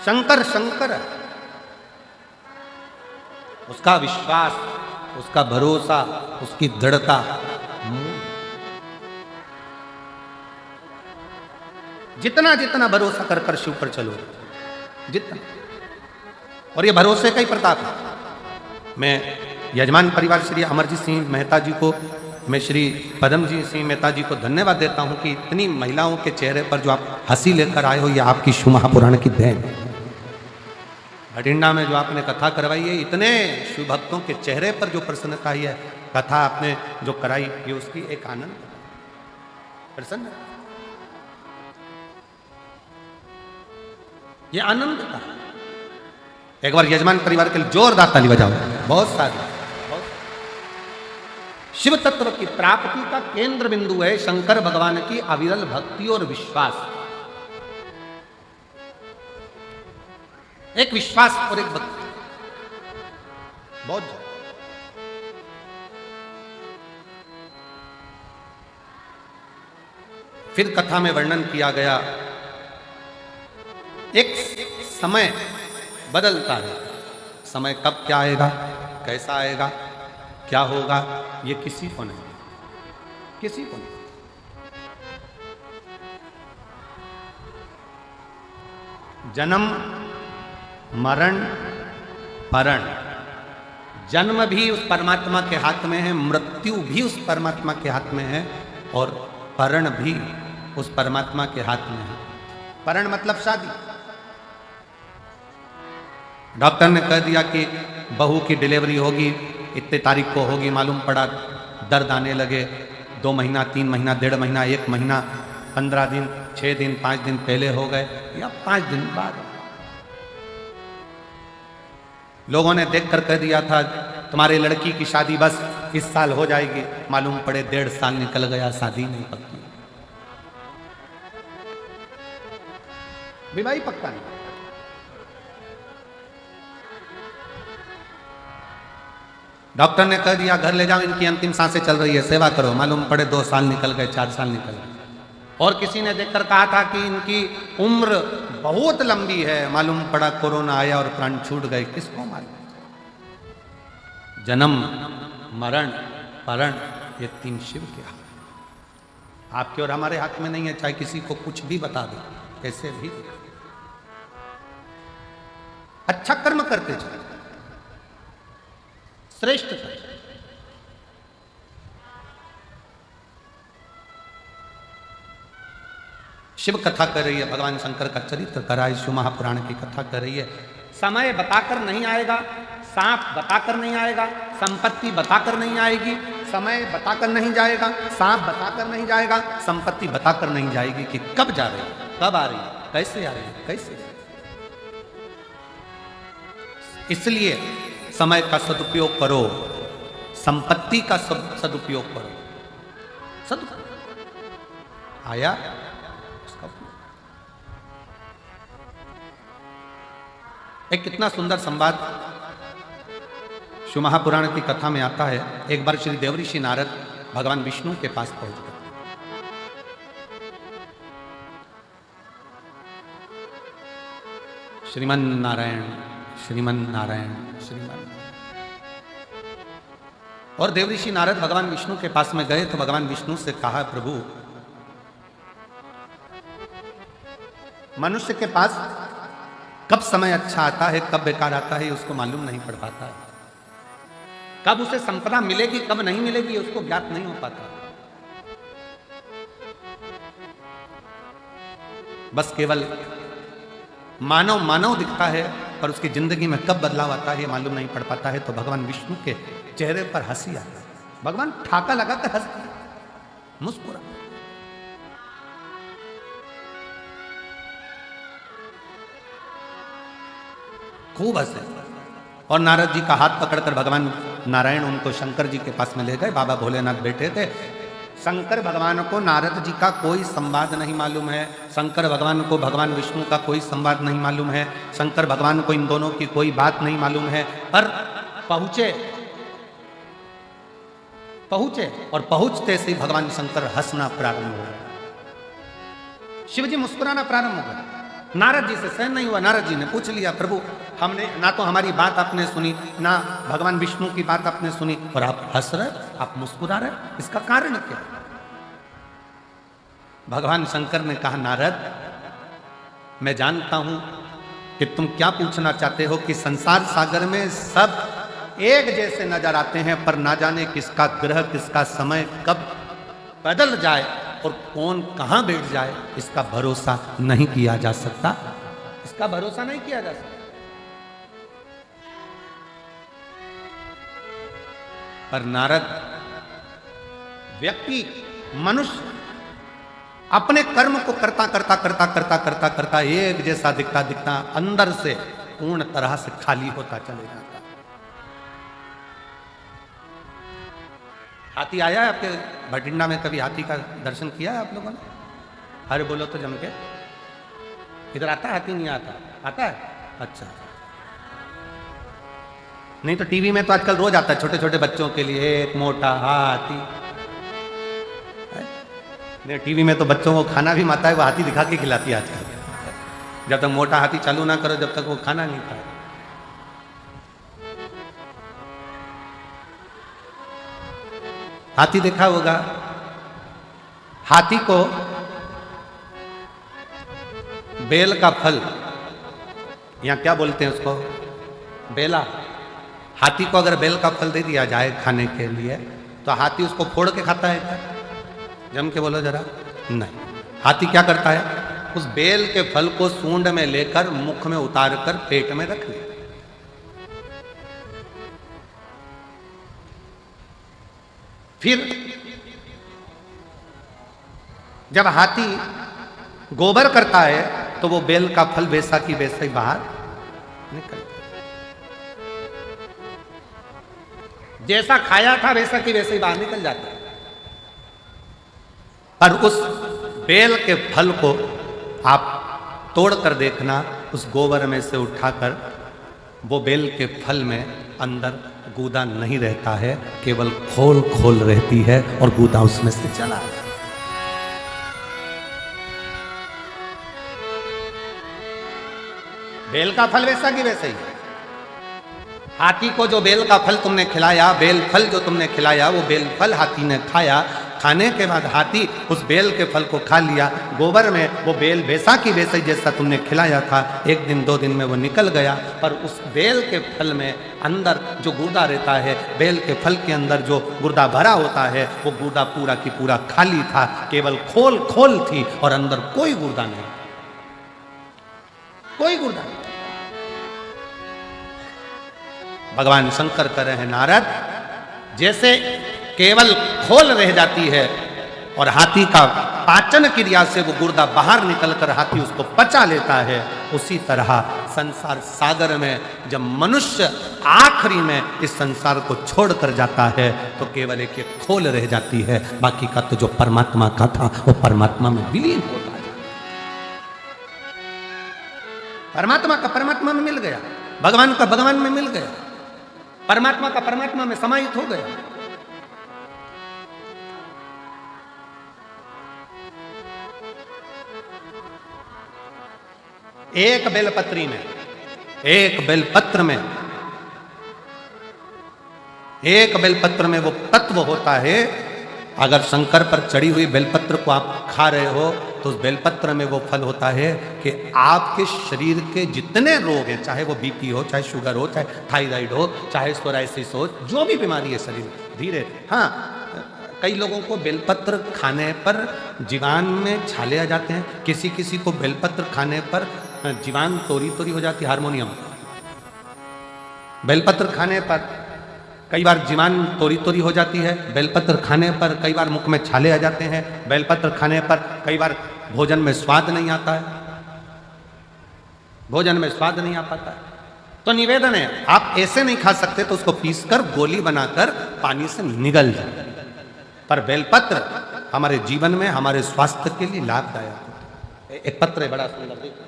शंकर शंकर है। उसका विश्वास, उसका भरोसा, उसकी दृढ़ता, जितना जितना भरोसा कर कर शिव पर चलो, जितना। और ये भरोसे का ही प्रताप है। मैं यजमान परिवार श्री अमरजीत सिंह मेहता जी को मैं श्री पद्मजी सिंह मेहता जी को धन्यवाद देता हूं कि इतनी महिलाओं के चेहरे पर जो आप हंसी लेकर आए हो, ये आपकी शिव महापुराण की देन। भटिंडा में जो आपने कथा करवाई है, इतने शिव भक्तों के चेहरे पर जो प्रसन्नता आई है, कथा आपने जो कराई, ये उसकी एक आनंद प्रसन्न, ये आनंद था। एक बार यजमान परिवार के लिए जोरदार ताली बजाओ। बहुत सारी शिव तत्व की प्राप्ति का केंद्र बिंदु है शंकर भगवान की अविरल भक्ति और विश्वास। एक विश्वास और एक भक्ति, बहुत ज्यादा। फिर कथा में वर्णन किया गया, एक समय बदलता है, समय कब क्या आएगा, कैसा आएगा, क्या होगा, ये किसी को नहीं, किसी को नहीं। जन्म मरण परण, जन्म भी उस परमात्मा के हाथ में है, मृत्यु भी उस परमात्मा के हाथ में है, और परण भी उस परमात्मा के हाथ में है। परण मतलब शादी। डॉक्टर ने कह दिया कि बहू की डिलीवरी होगी, इतने तारीख को होगी, मालूम पड़ा दर्द आने लगे, 2 महीना 3 महीना 1.5 महीना 1 महीना 15 दिन 6 दिन 5 दिन पहले हो गए, या 5 दिन बाद। लोगों ने देखकर कह दिया था तुम्हारे लड़की की शादी बस इस साल हो जाएगी, मालूम पड़े 1.5 साल निकल गया, शादी नहीं पक्की, विवाह पक्का नहीं। डॉक्टर ने कह दिया घर ले जाओ, इनकी अंतिम सांसें चल रही है, सेवा करो, मालूम पड़े 2 साल निकल गए, 4 साल निकल गए। और किसी ने देखकर कहा था कि इनकी उम्र बहुत लंबी है, मालूम पड़ा कोरोना आया और प्राण छूट गए, किसको मालूम। जन्म मरण परण, ये 3 शिव के हाथ, आपके और हमारे हाथ में नहीं है, चाहे किसी को कुछ भी बता दो, कैसे भी। अच्छा कर्म करते चले, श्रेष्ठ कर्म। शिव कथा कर रही है, भगवान शंकर का चरित्र कर रहा है, शिव महापुराण की कथा कर रही है। समय बताकर नहीं आएगा, सांप बताकर नहीं आएगा, संपत्ति बताकर नहीं आएगी, समय बताकर नहीं जाएगा, सांप बताकर नहीं जाएगा, संपत्ति बताकर नहीं जाएगी कि कब जा रही है, कब आ रही है, कैसे आ रही है, कैसे। इसलिए समय का सदुपयोग करो, संपत्ति का सदुपयोग करो। सदुपयोग आया उसका उपयोग। एक कितना सुंदर संवाद शिव महापुराण की कथा में आता है। एक बार श्री देवऋषि नारद भगवान विष्णु के पास पहुंच गए। श्रीमन नारायण श्रीमन नारायण श्रीमन। और देवऋषि नारद भगवान विष्णु के पास में गए तो भगवान विष्णु से कहा, प्रभु मनुष्य के पास कब समय अच्छा आता है, कब बेकार आता है, उसको मालूम नहीं पड़ पाता है। कब उसे संपदा मिलेगी, कब नहीं मिलेगी, उसको ज्ञात नहीं हो पाता। बस केवल मानव मानव दिखता है, पर उसकी जिंदगी में कब बदलाव आता है ये मालूम नहीं पड़ पाता है। तो भगवान विष्णु के चेहरे पर हंसी आता है, भगवान ठाका लगाकर हंसते हैं, मुस्कुरा। खूब हंसे। और नारद जी का हाथ पकड़कर भगवान नारायण उनको शंकर जी के पास में ले गए। बाबा भोलेनाथ बैठे थे। शंकर भगवान को नारद जी का कोई संवाद नहीं मालूम है, शंकर भगवान को भगवान विष्णु का कोई संवाद नहीं मालूम है, शंकर भगवान को इन दोनों की कोई बात नहीं मालूम है। पर पहुंचे और पहुंचते से भगवान शंकर हंसना प्रारंभ हो गया, शिवजी मुस्कुराना प्रारंभ हो गया। नारद जी से सहन नहीं हुआ। नारद जी ने पूछ लिया, प्रभु हमने ना तो हमारी बात आपने सुनी, ना भगवान विष्णु की बात आपने सुनी, और आप हंस रहे, आप मुस्कुरा रहे, इसका कारण क्या? भगवान शंकर ने कहा, नारद मैं जानता हूं कि तुम क्या पूछना चाहते हो, कि संसार सागर में सब एक जैसे नजर आते हैं, पर ना जाने किसका ग्रह, किसका समय कब बदल जाए और कौन कहां बैठ जाए, इसका भरोसा नहीं किया जा सकता। इसका भरोसा नहीं किया जा सकता। पर नारद व्यक्ति, मनुष्य अपने कर्म को करता करता करता करता करता करता एक जैसा दिखता दिखता अंदर से पूर्ण तरह से खाली होता चले जाता। हाथी आया है आपके भटिंडा में? कभी हाथी का दर्शन किया है आप लोगों ने? अरे बोलो तो जम के। इधर आता है हाथी? नहीं आता? आता है? अच्छा। नहीं तो टीवी में तो आजकल रोज आता है छोटे छोटे बच्चों के लिए, एक मोटा हाथी। नहीं, टीवी में तो बच्चों को खाना भी माता है वो हाथी दिखा के खिलाती है आजकल। जब तक मोटा हाथी चालू ना करो, जब तक वो खाना नहीं खाए। हाथी देखा होगा। हाथी को बेल का फल, यहां क्या बोलते हैं उसको, बेला। हाथी को अगर बेल का फल दे दिया जाए खाने के लिए तो हाथी उसको फोड़ के खाता है क्या? जम के बोलो जरा। नहीं, हाथी क्या करता है, उस बेल के फल को सूंड में लेकर मुख में उतार कर पेट में रख ले। फिर जब हाथी गोबर करता है तो वो बेल का फल वैसा की वैसा ही बाहर निकल, जैसा खाया था वैसा की वैसे ही बाहर निकल जाता है। पर उस बेल के फल को आप तोड़ कर देखना, उस गोबर में से उठाकर वो बेल के फल में अंदर गूदा नहीं रहता है, केवल खोल खोल रहती है और गूदा उसमें से चला है। बेल का फल वैसा की वैसा ही। हाथी को जो बेल का फल तुमने खिलाया, बेल फल जो तुमने खिलाया, वो बेल फल हाथी ने खाया। खाने के बाद हाथी उस बेल के फल को खा लिया, गोबर में वो बेल वैसा की वैसा जैसा तुमने खिलाया था, एक दिन दो दिन में वो निकल गया। पर उस बेल के फल में अंदर जो गुर्दा रहता है, बेल के फल के अंदर जो गुर्दा भरा होता है, वो गुर्दा पूरा की पूरा खाली था, केवल खोल खोल थी और अंदर कोई गुर्दा नहीं, कोई गुर्दा नहीं। भगवान शंकर कह रहे हैं, नारद, जैसे केवल खोल रह जाती है और हाथी का पाचन क्रिया से वो गुर्दा बाहर निकलकर हाथी उसको पचा लेता है, उसी तरह संसार सागर में जब मनुष्य आखिरी में इस संसार को छोड़कर जाता है तो केवल एक खोल रह जाती है, बाकी का तो जो परमात्मा का था वो परमात्मा में विलीन होता है। परमात्मा का परमात्मा में मिल गया, भगवान का भगवान में मिल गया, परमात्मा का परमात्मा में समाहित हो गया। एक बेलपत्री में, एक बेलपत्र में, एक बेलपत्र में वो तत्व होता है। अगर शंकर पर चढ़ी हुई बेलपत्र को आप खा रहे हो तो उस बेलपत्र में वो फल होता है कि आपके शरीर के जितने रोग हैं, चाहे वो बीपी हो, चाहे शुगर हो, चाहे थायराइड हो, चाहे सोराइसिस हो, जो भी बीमारी है शरीर धीरे, हाँ, कई लोगों को बेलपत्र खाने पर जीवान में छाले आ जाते हैं, किसी किसी को बेलपत्र खाने पर जीवान तोरी तोरी हो जाती है, हारमोनियम। बेलपत्र खाने पर कई बार जीवान तोरी तोरी हो जाती है, बेलपत्र खाने पर कई बार मुख में छाले आ जाते हैं, बेलपत्र खाने पर कई बार भोजन में स्वाद नहीं आता है, भोजन में स्वाद नहीं आ पाता है। तो निवेदन है, आप ऐसे नहीं खा सकते तो उसको पीसकर गोली बनाकर पानी से निगल जाए। पर बेलपत्र हमारे जीवन में, हमारे स्वास्थ्य के लिए लाभदायक है। एक पत्र है बड़ा सुंदर, देखो,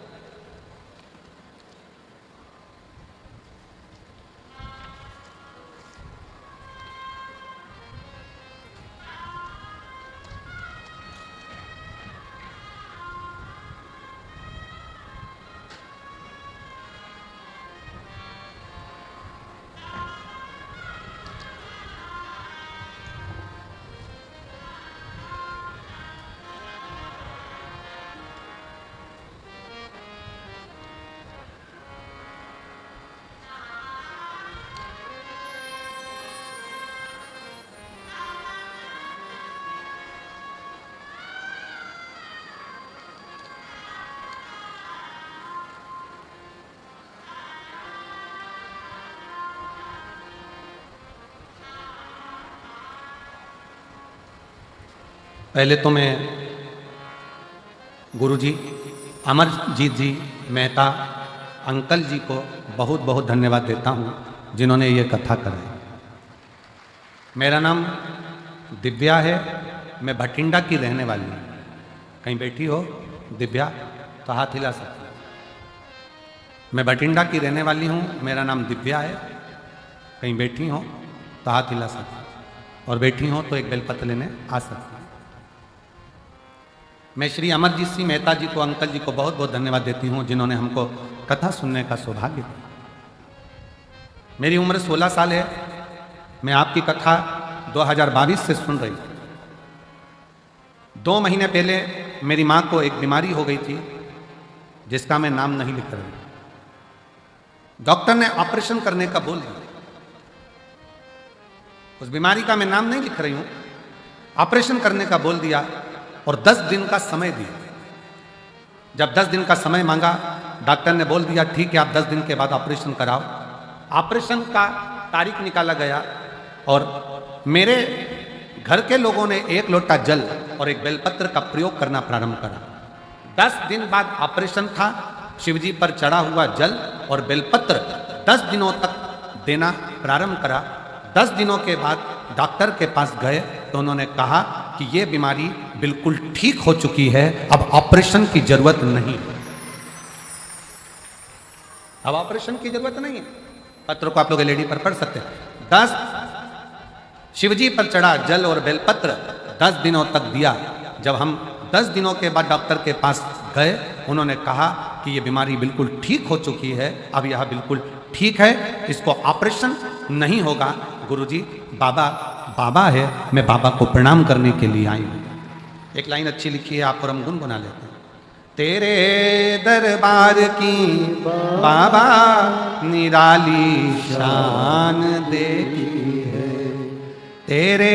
पहले तो मैं गुरुजी अमरजीत जी मेहता अंकल जी को बहुत बहुत धन्यवाद देता हूँ जिन्होंने ये कथा कराई। मेरा नाम दिव्या है, मैं भटिंडा की रहने वाली हूँ। कहीं बैठी हो दिव्या तो हाथ हिला सकते हो। मैं भटिंडा की रहने वाली हूँ, मेरा नाम दिव्या है। कहीं बैठी हो तो हाथ हिला सकते हो और बैठी हो तो एक बेलपत्र लेने आ सकते हो। मैं श्री अमरजीत सिंह मेहता जी को, अंकल जी को बहुत बहुत धन्यवाद देती हूँ जिन्होंने हमको कथा सुनने का सौभाग्य दिया। मेरी उम्र 16 साल है। मैं आपकी कथा 2022 से सुन रही हूँ। 2 महीने पहले मेरी माँ को एक बीमारी हो गई थी जिसका मैं नाम नहीं लिख रही। डॉक्टर ने ऑपरेशन करने का बोल दिया। उस बीमारी का मैं नाम नहीं लिख रही हूँ। ऑपरेशन करने का बोल दिया और 10 दिन का समय दिया। जब 10 दिन का समय मांगा, डॉक्टर ने बोल दिया ठीक है आप 10 दिन के बाद ऑपरेशन कराओ। ऑपरेशन का तारीख निकाला गया और मेरे घर के लोगों ने 1 लोटा जल और एक बेलपत्र का प्रयोग करना प्रारंभ करा। 10 दिन बाद ऑपरेशन था। शिवजी पर चढ़ा हुआ जल और बेलपत्र 10 दिनों तक देना प्रारंभ करा। 10 दिनों के बाद डॉक्टर के पास गए तो उन्होंने कहा कि ये बीमारी बिल्कुल ठीक हो चुकी है, अब ऑपरेशन की जरूरत नहीं। अब ऑपरेशन की जरूरत नहीं है। पत्र को आप लोग एलईडी पर पढ़ सकते हैं। 10 शिवजी पर चढ़ा जल और बेलपत्र 10 दिनों तक दिया। जब हम 10 दिनों के बाद डॉक्टर के पास गए, उन्होंने कहा कि ये बीमारी बिल्कुल ठीक हो चुकी है, अब यह बिल्कुल ठीक है, इसको ऑपरेशन नहीं होगा। गुरुजी बाबा है, मैं बाबा को प्रणाम करने के लिए आई हूँ। एक लाइन अच्छी लिखी है, आप और हम गुनगुना लेते हैं। तेरे दरबार की बाबा निराली शान देखी है, तेरे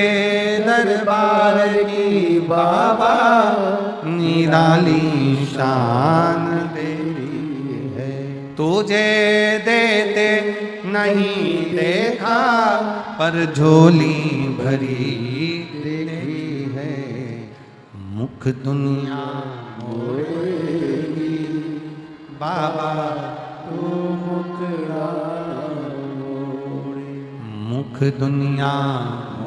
दरबार की बाबा निराली शान देखी है। तुझे देते नहीं देखा पर झोली भरी देखी है, मुख दुनिया मोड़ेगी बाबा तू मुखड़ा मोड़े, मुख दुनिया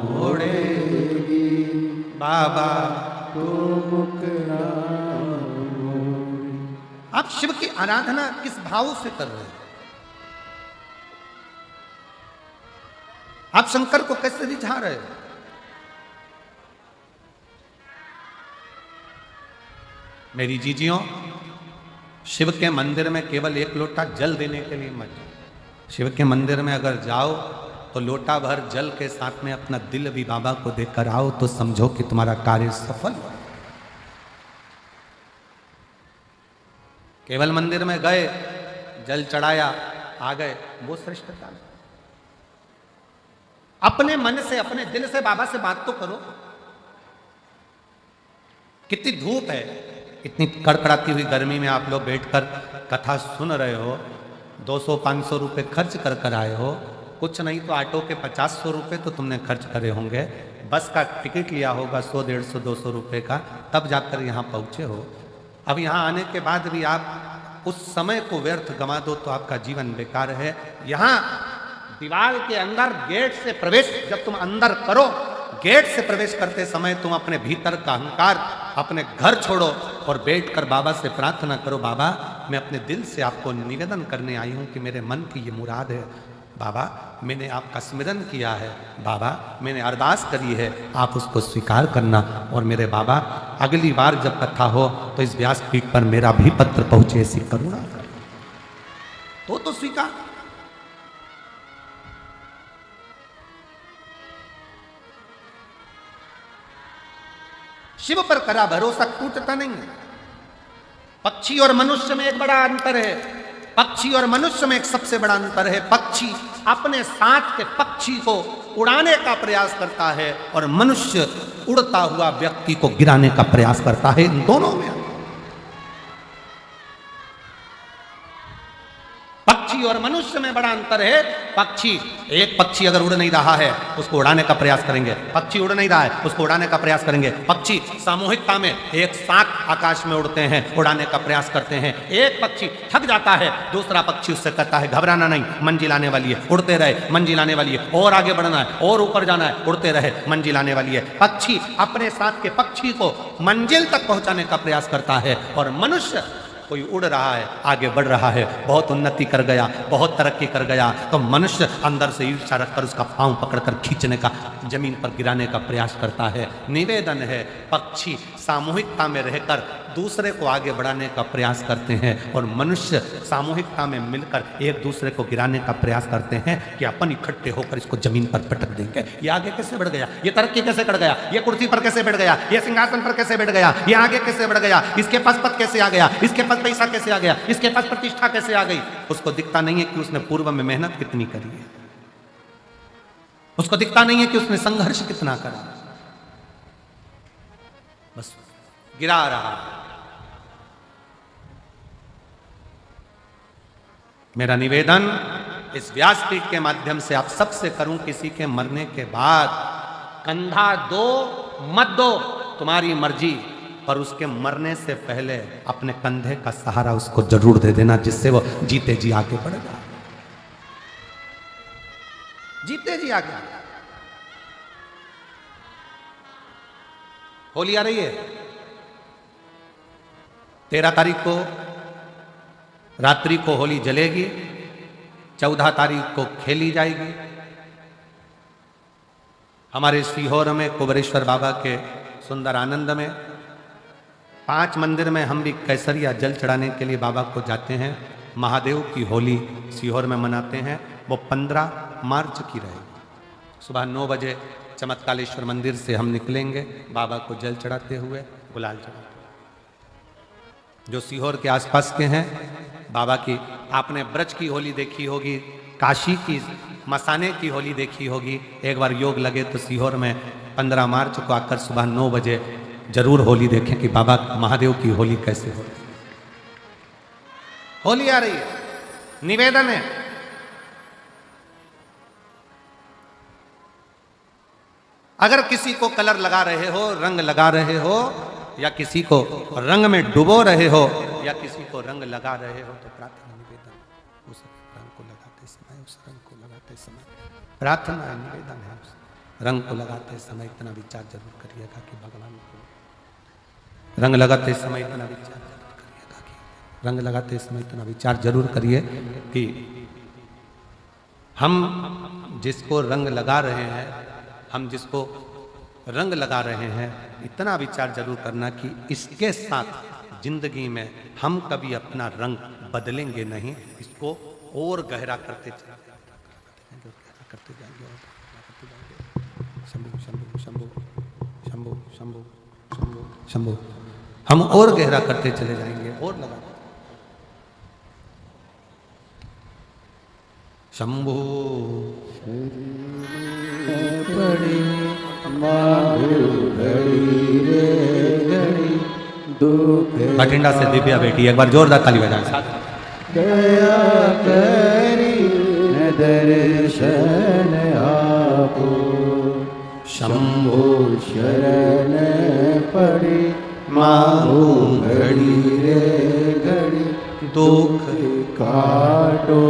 मोड़ेगी बाबा तू मुखड़ा मोड़े। आप शिव की आराधना किस भाव से कर रहे हैं? आप शंकर को कैसे रिझा रहे हो? मेरी जीजियों, शिव के मंदिर में केवल 1 लोटा जल देने के लिए मत जाओ। शिव के मंदिर में अगर जाओ तो लोटा भर जल के साथ में अपना दिल भी बाबा को देकर आओ तो समझो कि तुम्हारा कार्य सफल हुआ। केवल मंदिर में गए, जल चढ़ाया, आ गए, वो श्रेष्ठता नहीं। अपने मन से, अपने दिल से बाबा से बात तो करो। कितनी धूप है, इतनी कड़कड़ाती हुई गर्मी में आप लोग बैठकर कथा सुन रहे हो, 200-500 रुपए खर्च कर कर आए हो। कुछ नहीं तो ऑटो के 50-100 रुपए तो तुमने खर्च करे होंगे, बस का टिकट लिया होगा 100, 150, 200 रुपए का, तब जाकर यहाँ पहुँचे हो। अब यहाँ आने के बाद भी आप उस समय को व्यर्थ गंवा दो तो आपका जीवन बेकार है। यहाँ दीवार के अंदर गेट से प्रवेश जब तुम अंदर करो, गेट से प्रवेश करते समय तुम अपने भीतर का अहंकार, अपने घर छोड़ो और बैठकर बाबा से प्रार्थना करो, बाबा मैं अपने दिल से आपको निवेदन करने आई हूँ कि मेरे मन की ये मुराद है। बाबा मैंने आपका स्मरण किया है, बाबा मैंने अरदास करी है, आप उसको स्वीकार करना। और मेरे बाबा अगली बार जब कथा हो तो इस व्यासपीठ पर मेरा भी पत्र पहुंचे, ऐसी करुणा करो तो स्वीकार। शिव पर करा भरोसा टूटता नहीं है। पक्षी और मनुष्य में एक बड़ा अंतर है। पक्षी और मनुष्य में एक सबसे बड़ा अंतर है। पक्षी अपने साथ के पक्षी को उड़ाने का प्रयास करता है और मनुष्य उड़ता हुआ व्यक्ति को गिराने का प्रयास करता है। इन दोनों में पक्षी और मनुष्य में बड़ा अंतर है। पक्षी, एक पक्षी अगर उड़ नहीं रहा है उसको उड़ाने का प्रयास करेंगे, पक्षी उड़ नहीं रहा है उसको उड़ाने का प्रयास करेंगे। पक्षी सामूहिकता में एक साथ आकाश में उड़ते हैं, उड़ाने का प्रयास करते हैं। एक पक्षी थक जाता है, दूसरा पक्षी उससे कहता है घबराना नहीं, मंजिल आने वाली है, उड़ते रहे, मंजिल आने वाली है, और आगे बढ़ना है, और ऊपर जाना है, उड़ते रहे, मंजिल आने वाली है। पक्षी अपने साथ के पक्षी को मंजिल तक पहुंचाने का प्रयास करता है, और मनुष्य कोई उड़ रहा है, आगे बढ़ रहा है, बहुत उन्नति कर गया, बहुत तरक्की कर गया, तो मनुष्य अंदर से ईर्ष्या रखकर उसका पांव पकड़कर खींचने का, जमीन पर गिराने का प्रयास करता है। निवेदन है, पक्षी सामूहिकता में रहकर दूसरे को आगे बढ़ाने का प्रयास करते हैं, और मनुष्य सामूहिकता में मिलकर एक दूसरे को गिराने का प्रयास करते हैं कि अपन इकट्ठे होकर इसको जमीन पर पटक देंगे। ये आगे कैसे बढ़ गया, ये तरक्की कैसे कर गया, ये कुर्सी पर कैसे बैठ गया, ये सिंहासन पर कैसे बैठ गया, ये आगे कैसे बढ़ गया, इसके पास पद कैसे आ गया, इसके पास पैसा कैसे आ गया, इसके पास प्रतिष्ठा कैसे आ गई। उसको दिखता नहीं है कि उसने पूर्व में मेहनत कितनी करी है, उसको दिखता नहीं है कि उसने संघर्ष कितना करा, बस गिरा रहा है। मेरा निवेदन इस व्यासपीठ के माध्यम से आप सबसे करूं, किसी के मरने के बाद कंधा दो मत दो, तुम्हारी मर्जी, पर उसके मरने से पहले अपने कंधे का सहारा उसको जरूर दे देना, जिससे वो जीते जी आगे बढ़ जाए, जीते जी आगे। होली आ रही है, 13 तारीख को रात्रि को होली जलेगी, 14 तारीख को खेली जाएगी। हमारे सीहोर में कुबरेश्वर बाबा के सुंदर आनंद में 5 मंदिर में हम भी कैसरिया जल चढ़ाने के लिए बाबा को जाते हैं। महादेव की होली सीहोर में मनाते हैं, वो 15 मार्च की रहेगी। सुबह 9 बजे चमत्कालेश्वर मंदिर से हम निकलेंगे, बाबा को जल चढ़ाते हुए, गुलाल चढ़ाते हुए। जो सीहोर के आसपास के हैं, बाबा की आपने ब्रज की होली देखी होगी, काशी की मसाने की होली देखी होगी, एक बार योग लगे तो सीहोर में 15 मार्च को आकर सुबह 9 बजे जरूर होली देखें कि बाबा महादेव की होली कैसे हो। होली आ रही है, निवेदन है, अगर किसी को कलर लगा रहे हो, रंग लगा रहे हो, या किसी को रंग में डुबो रहे हो, या किसी को रंग लगा रहे हो, तो प्रार्थना निवेदन, उस रंग को लगाते समय, उस रंग को लगाते समय प्रार्थना निवेदन है, उस रंग को लगाते समय इतना विचार जरूर करिएगा कि भगवान को रंग लगाते समय इतना विचार जरूर करिएगा कि रंग लगाते समय इतना विचार जरूर करिए कि हम जिसको रंग लगा रहे हैं, हम जिसको रंग लगा रहे हैं, इतना विचार जरूर करना कि इसके साथ जिंदगी में हम कभी अपना रंग बदलेंगे नहीं, इसको और गहरा करते जाएंगे। शंभु शंभु शंभु शंभु शंभु शंभु शंभु, हम और गहरा करते चले जाएंगे, और लगा शंभु पड़ी मांगू घड़ी रे घड़ी दुख बठिंडा से दिव्या बेटी, एक बार जोरदार ताली बजाएं साथ। दया करी न दर्शन आपो, शंभो शरण पड़ी मांगू घड़ी रे घड़ी दुख काटो,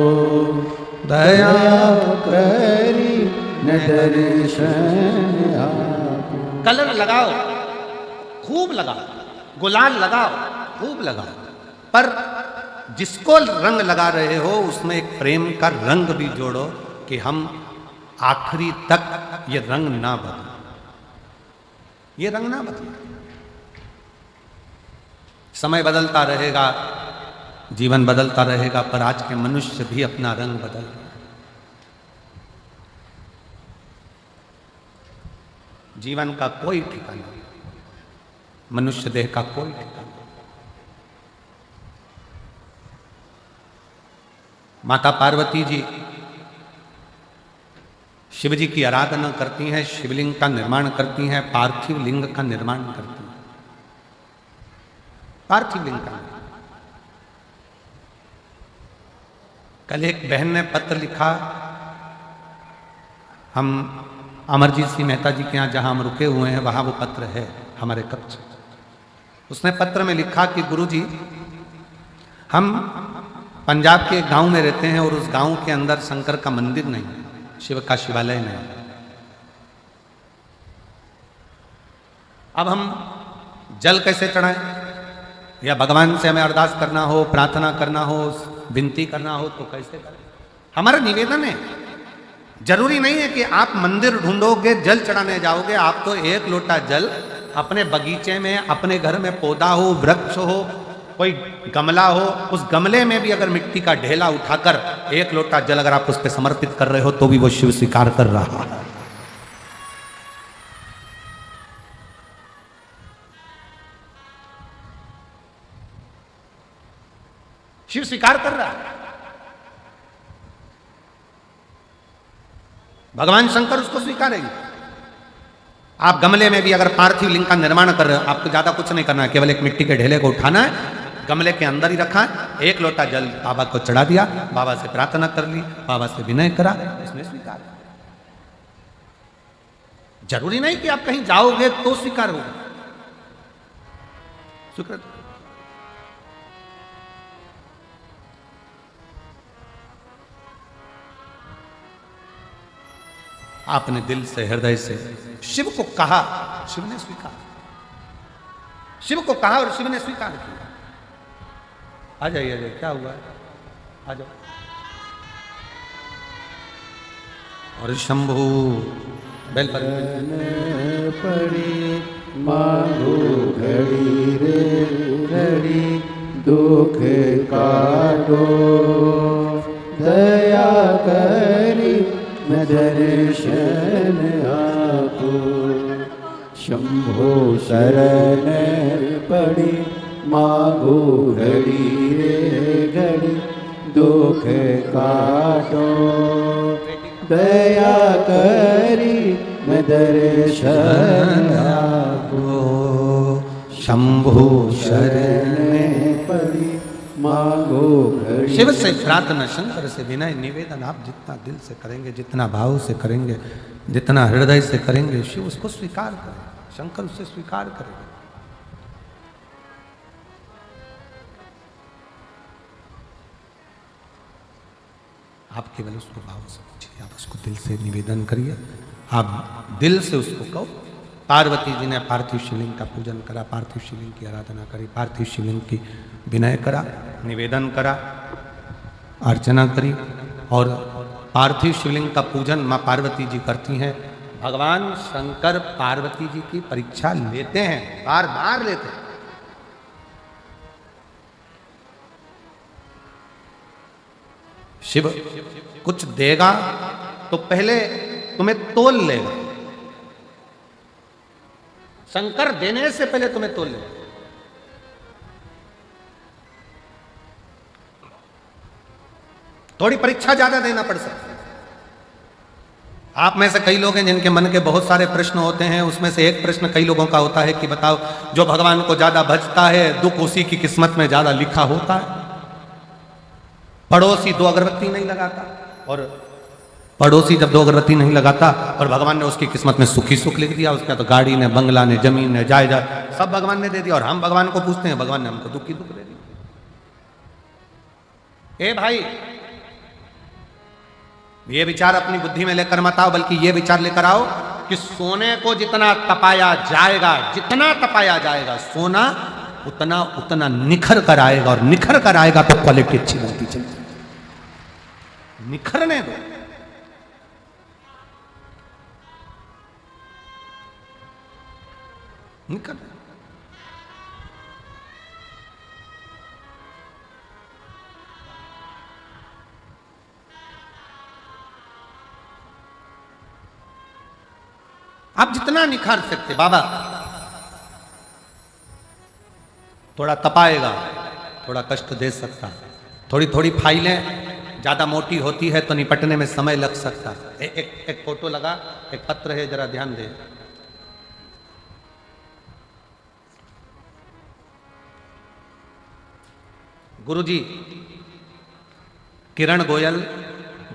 दया करी न दर्शन आपो। कलर लगाओ, खूब लगाओ, गुलाल लगाओ, खूब लगाओ, पर जिसको रंग लगा रहे हो उसमें एक प्रेम का रंग भी जोड़ो कि हम आखिरी तक ये रंग ना बदले, ये रंग ना बदले। समय बदलता रहेगा, जीवन बदलता रहेगा, पर आज के मनुष्य भी अपना रंग बदल रहे हैं। जीवन का कोई ठिकाना नहीं, मनुष्य देह का कोई ठिकाना नहीं। माता पार्वती जी शिव जी की आराधना करती हैं, शिवलिंग का निर्माण करती हैं, पार्थिव लिंग का निर्माण करती हैं, पार्थिव लिंग का। कल एक बहन ने पत्र लिखा, हम अमरजीत सिंह मेहता जी के यहाँ जहाँ हम रुके हुए हैं वहाँ वो पत्र है हमारे कक्ष। उसने पत्र में लिखा कि गुरुजी, हम पंजाब के एक गांव में रहते हैं और उस गांव के अंदर शंकर का मंदिर नहीं है, शिव का शिवालय नहीं। अब हम जल कैसे चढ़ाएं, या भगवान से हमें अरदास करना हो, प्रार्थना करना हो, विनती करना हो तो कैसे करें? हमारा निवेदन है, जरूरी नहीं है कि आप मंदिर ढूंढोगे, जल चढ़ाने जाओगे। आप तो एक लोटा जल अपने बगीचे में, अपने घर में पौधा हो, वृक्ष हो, कोई गमला हो, उस गमले में भी अगर मिट्टी का ढेला उठाकर एक लोटा जल अगर आप उस पर समर्पित कर रहे हो तो भी वो शिव स्वीकार कर रहा है। शिव स्वीकार कर रहा है। भगवान शंकर उसको स्वीकारेंगे। आप गमले में भी अगर पार्थिव लिंग का निर्माण कर रहे हो, आपको ज्यादा कुछ नहीं करना है, केवल एक मिट्टी के ढेले को उठाना है, गमले के अंदर ही रखा है, एक लोटा जल बाबा को चढ़ा दिया, बाबा से प्रार्थना कर ली, बाबा से विनय करा, इसने स्वीकार। जरूरी नहीं कि आप कहीं जाओगे तो स्वीकार होगा। स्वीकार आपने दिल से, हृदय से शिव को कहा, शिव ने स्वीकार। शिव को कहा और शिव ने स्वीकार किया। आ जाइए, आ जाइए, क्या हुआ है, आ जाओ। और शंभु बेल पर पड़ी मांगो घड़ी रे घड़ी, दुख काटो दया करी न दर्शन आपको। शंभो शरण पड़ी मांगो घड़ी रे घड़ी, दुख काटो दया करी न दर्शन आपको। शंभु शरण पड़ी मांगो घड़ी। शिव से प्रार्थना, शंकर से विनय निवेदन आप जितना दिल से करेंगे, जितना भाव से करेंगे, जितना हृदय से करेंगे, शिव उसको स्वीकार करें, शंकर उसे स्वीकार करेंगे। आप केवल उसको भाव से पूछिए, आप उसको दिल से निवेदन करिए, आप दिल से उसको कहो। पार्वती जी ने पार्थिव शिवलिंग का पूजन करा, पार्थिव शिवलिंग की आराधना करी, पार्थिव शिवलिंग की विनय करा, निवेदन करा, अर्चना करी। और पार्थिव शिवलिंग का पूजन माँ पार्वती जी करती हैं। भगवान शंकर पार्वती जी की परीक्षा लेते हैं, बार बार लेते हैं। शिव कुछ देगा तो पहले तुम्हें तोल लेगा। शंकर देने से पहले तुम्हें तोल लेगा। थोड़ी परीक्षा ज्यादा देना पड़ सकता है। आप में से कई लोग हैं जिनके मन के बहुत सारे प्रश्न होते हैं, उसमें से एक प्रश्न कई लोगों का होता है कि बताओ, जो भगवान को ज्यादा भजता है दुख उसी की किस्मत में ज्यादा लिखा होता है। पड़ोसी 2 अगरबत्ती नहीं लगाता, और पड़ोसी जब 2 अगरबत्ती नहीं लगाता और भगवान ने उसकी किस्मत में सुखी सुख लिख दिया, उसका तो गाड़ी ने, बंगला ने, जमीन ने, जायदाद सब भगवान ने दे दिया, और हम भगवान को पूछते हैं, भगवान ने हमको दुख की दुख दे दिया। ए भाई, ये विचार अपनी बुद्धि में लेकर मत आओ, बल्कि ये विचार लेकर आओ कि सोने को जितना तपाया जाएगा, जितना तपाया जाएगा, सोना उतना उतना निखर कर आएगा, और निखर कर आएगा तो क्वालिटी अच्छी बनती चलेगी। निखरने दो। निखर आप जितना निखार सकते, बाबा थोड़ा तपाएगा, थोड़ा कष्ट दे सकता, थोड़ी थोड़ी फाइलें ज्यादा मोटी होती है तो निपटने में समय लग सकता। एक फोटो लगा, एक पत्र है, जरा ध्यान दे। गुरुजी किरण गोयल,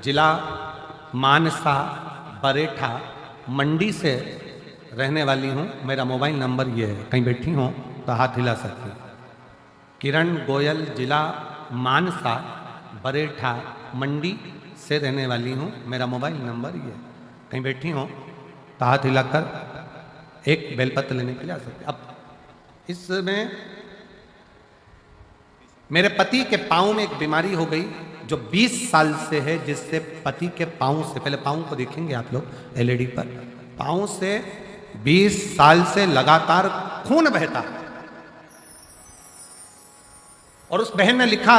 जिला मानसा, बरेठा, मंडी से रहने वाली हूँ। मेरा मोबाइल नंबर ये है, कहीं बैठी हो तो हाथ हिला सकती हैं। किरण गोयल, जिला मानसा, बरेठा, मंडी से रहने वाली हूँ। मेरा मोबाइल नंबर ये है, कहीं बैठी हो तो हाथ हिलाकर एक बेलपत्र लेने के लिए आ सकते। अब इसमें मेरे पति के पाँव में एक बीमारी हो गई जो 20 साल से है, जिससे पति के पाँव से, पहले पाँव को देखेंगे आप लोग एलईडी पर, पाँव से 20 साल से लगातार खून बहता है। और उस बहन ने लिखा,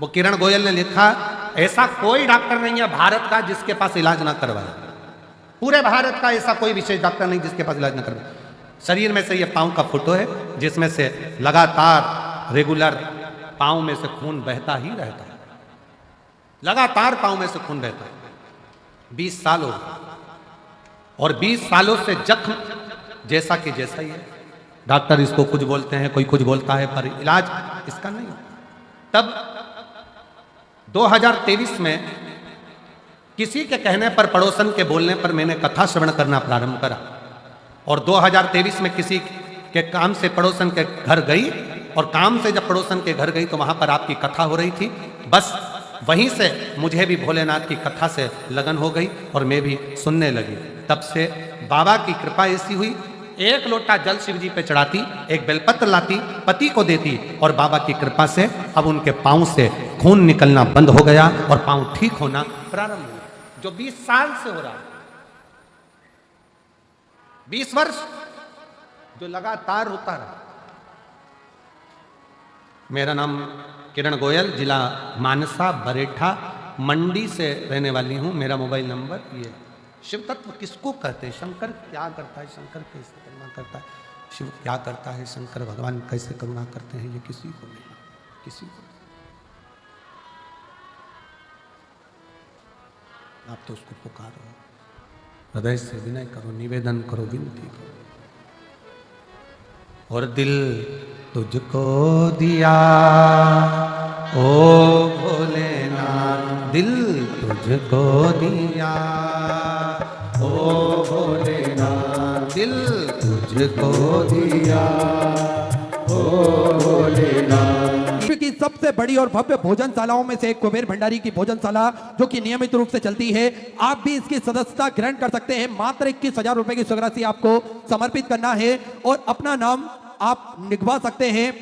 वो किरण गोयल ने लिखा, ऐसा कोई डॉक्टर नहीं है भारत का जिसके पास इलाज ना करवाए। पूरे भारत का ऐसा कोई विशेष डॉक्टर नहीं जिसके पास इलाज ना करवाए। शरीर में से ये पाँव का फोटो है, जिसमें से लगातार रेगुलर पाँव में से खून बहता ही रहता है। लगातार पाँव में से खून बहता है। 20 साल हो गए और 20 सालों से जख्म जैसा कि जैसा ही है। डॉक्टर इसको कुछ बोलते हैं, कोई कुछ बोलता है, पर इलाज इसका नहीं। तब 2023 में किसी के कहने पर, पड़ोसन के बोलने पर मैंने कथा श्रवण करना प्रारंभ करा। और 2023 में किसी के काम से पड़ोसन के घर गई, और काम से जब पड़ोसन के घर गई तो वहां पर आपकी कथा हो रही थी। बस वहीं से मुझे भी भोलेनाथ की कथा से लगन हो गई और मैं भी सुनने लगी। तब से बाबा की कृपा ऐसी हुई, एक लोटा जल शिव जी पे चढ़ाती, एक बेलपत्र लाती, पति को देती, और बाबा की कृपा से अब उनके पाँव से खून निकलना बंद हो गया और पाँव ठीक होना प्रारंभ हुआ। जो 20 साल से हो रहा है, 20 वर्ष जो लगातार होता रहा। मेरा नाम किरण गोयल, जिला मानसा, बरेठा, मंडी से रहने वाली हूँ। मेरा मोबाइल नंबर ये। शिव तत्व किसको कहते हैं? शंकर क्या करता है, शंकर कैसे करुणा करता है, शिव क्या करता है, शंकर भगवान कैसे करुणा करते हैं, ये किसी को नहीं, किसी को। आप तो उसको पुकारो, हृदय से विनय करो, निवेदन करो, विनती करो। और दिल तुझको दिया ओ भोलेनाथ, दिल तुझको दिया ओ भोलेनाथ, दिल तुझको दिया ओ भोलेनाथ। विश्व की सबसे बड़ी और भव्य भोजनशालाओं में से एक कुबेर भंडारी की भोजनशाला, जो कि नियमित रूप से चलती है। आप भी इसकी सदस्यता ग्रहण कर सकते हैं। मात्र 21,000 रुपए की स्वीकृति आपको समर्पित करना है और अपना नाम आप लिखवा सकते हैं।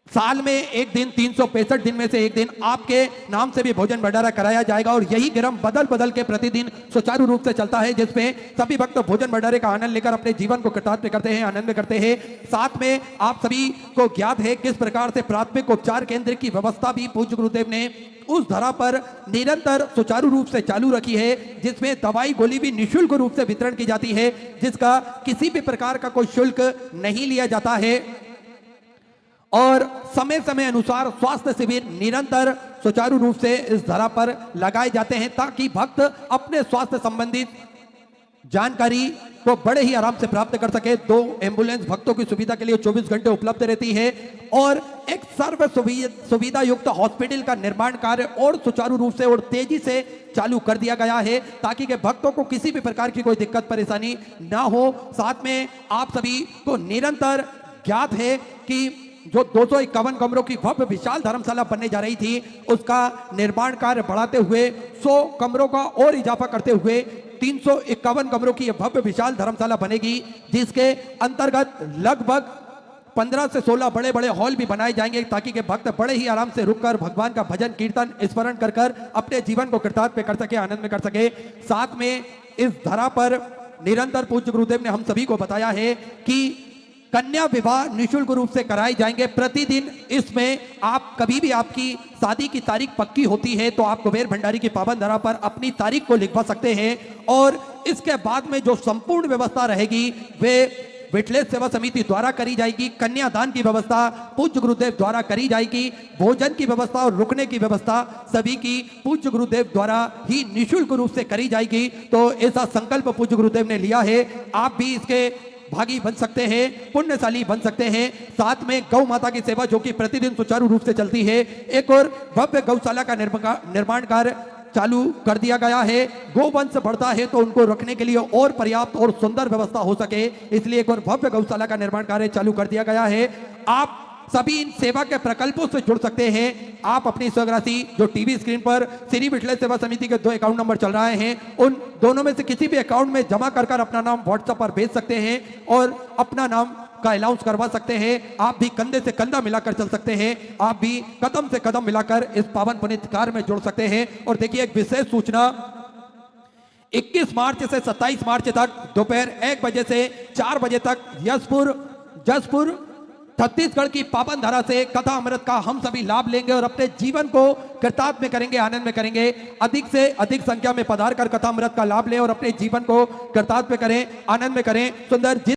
साल में एक दिन, 365 दिन में से एक दिन आपके नाम से भी भोजन भंडारा कराया जाएगा और यही क्रम बदल बदल के प्रतिदिन सुचारू रूप से चलता है, जिसमें सभी भक्त भोजन भंडारे का आनंद लेकर अपने जीवन को कृतार्थ करते हैं, आनंद करते हैं। साथ में आप सभी को ज्ञात है किस प्रकार से प्राथमिक उपचार केंद्र की व्यवस्था भी पूज्य गुरुदेव ने उस धरा पर निरंतर सुचारू रूप से चालू रखी है, जिसमें दवाई गोली भी निःशुल्क रूप से वितरण की जाती है, जिसका किसी भी प्रकार का कोई शुल्क नहीं लिया जाता है। और समय समय अनुसार स्वास्थ्य शिविर निरंतर सुचारू रूप से इस धरा पर लगाए जाते हैं, ताकि भक्त अपने स्वास्थ्य संबंधित जानकारी को बड़े ही आराम से प्राप्त कर सके। 2 एम्बुलेंस भक्तों की सुविधा के लिए 24 घंटे उपलब्ध रहती है और एक सर्व सुविधा युक्त हॉस्पिटल का निर्माण कार्य और सुचारू रूप से और तेजी से चालू कर दिया गया है, ताकि के भक्तों को किसी भी प्रकार की कोई दिक्कत परेशानी ना हो। साथ में आप सभी को निरंतर ज्ञात है कि जो 251 कमरों की भव्य विशाल धर्मशाला बनने जा रही थी, उसका निर्माण कार्य बढ़ाते हुए 100 कमरों का और इजाफा करते हुए 351 कमरों की यह भव्य विशाल धर्मशाला बनेगी, जिसके अंतर्गत लगभग 15 से 16 बड़े बड़े हॉल भी बनाए जाएंगे, ताकि के भक्त बड़े ही आराम से रुककर भगवान का भजन कीर्तन स्मरण कर कर अपने जीवन को कृतार्थ कर सके, आनंद में कर सके। साथ में इस धरा पर निरंतर पूज्य गुरुदेव ने हम सभी को बताया है कि कन्या विवाह निःशुल्क रूप से कराए जाएंगे प्रतिदिन। इसमें आप कभी भी आपकी शादी की तारीख पक्की होती है तो आप कुबेर भंडारी की पावन धरा पर अपनी तारीख को लिखवा सकते हैं, और इसके बाद में जो संपूर्ण व्यवस्था रहेगी वे विटलेस सेवा समिति द्वारा करी जाएगी। कन्यादान की व्यवस्था पूज्य गुरुदेव द्वारा करी जाएगी। भोजन की व्यवस्था और रुकने की व्यवस्था सभी की पूज्य गुरुदेव द्वारा ही निःशुल्क रूप से करी जाएगी। तो ऐसा संकल्प पूज्य गुरुदेव ने लिया है। आप भी इसके भागी बन सकते हैं, पुण्यशाली बन सकते हैं। साथ में गौ माता की सेवा जो कि प्रतिदिन सुचारू रूप से चलती है। एक और भव्य गौशाला का निर्माण कार्य चालू कर दिया गया है। गोवंश बढ़ता है तो उनको रखने के लिए और पर्याप्त और सुंदर व्यवस्था हो सके, इसलिए एक और भव्य गौशाला का निर्माण कार्य चालू कर दिया गया है। आप सभी इन सेवा के प्रकल्पों से जुड़ सकते हैं। आप अपनी स्वराशि जो टीवी स्क्रीन पर श्री विठल सेवा समिति के 2 अकाउंट नंबर चल रहे हैं, उन दोनों में से किसी भी अकाउंट में जमा कर अपना नाम व्हाट्सएप पर भेज सकते हैं और अपना नाम का अनाउंस करवा सकते हैं। आप भी कंधे से कंधा मिलाकर चल सकते हैं, आप भी कदम से कदम मिलाकर इस पावन पुनीत कार्य में जुड़ सकते हैं। और देखिए एक विशेष सूचना, 21 मार्च से 27 मार्च तक दोपहर 1 बजे से 4 बजे तक जसपुर छत्तीसगढ़ की पावन धारा से कथा अमृत का हम सभी लाभ लेंगे और अपने जीवन को कृतार्थ में करेंगे, आनंद में करेंगे। अधिक से अधिक संख्या में पधार कर कथा अमृत का लाभ लें और अपने जीवन को कृतार्थ में करें, आनंद में करें। सुंदर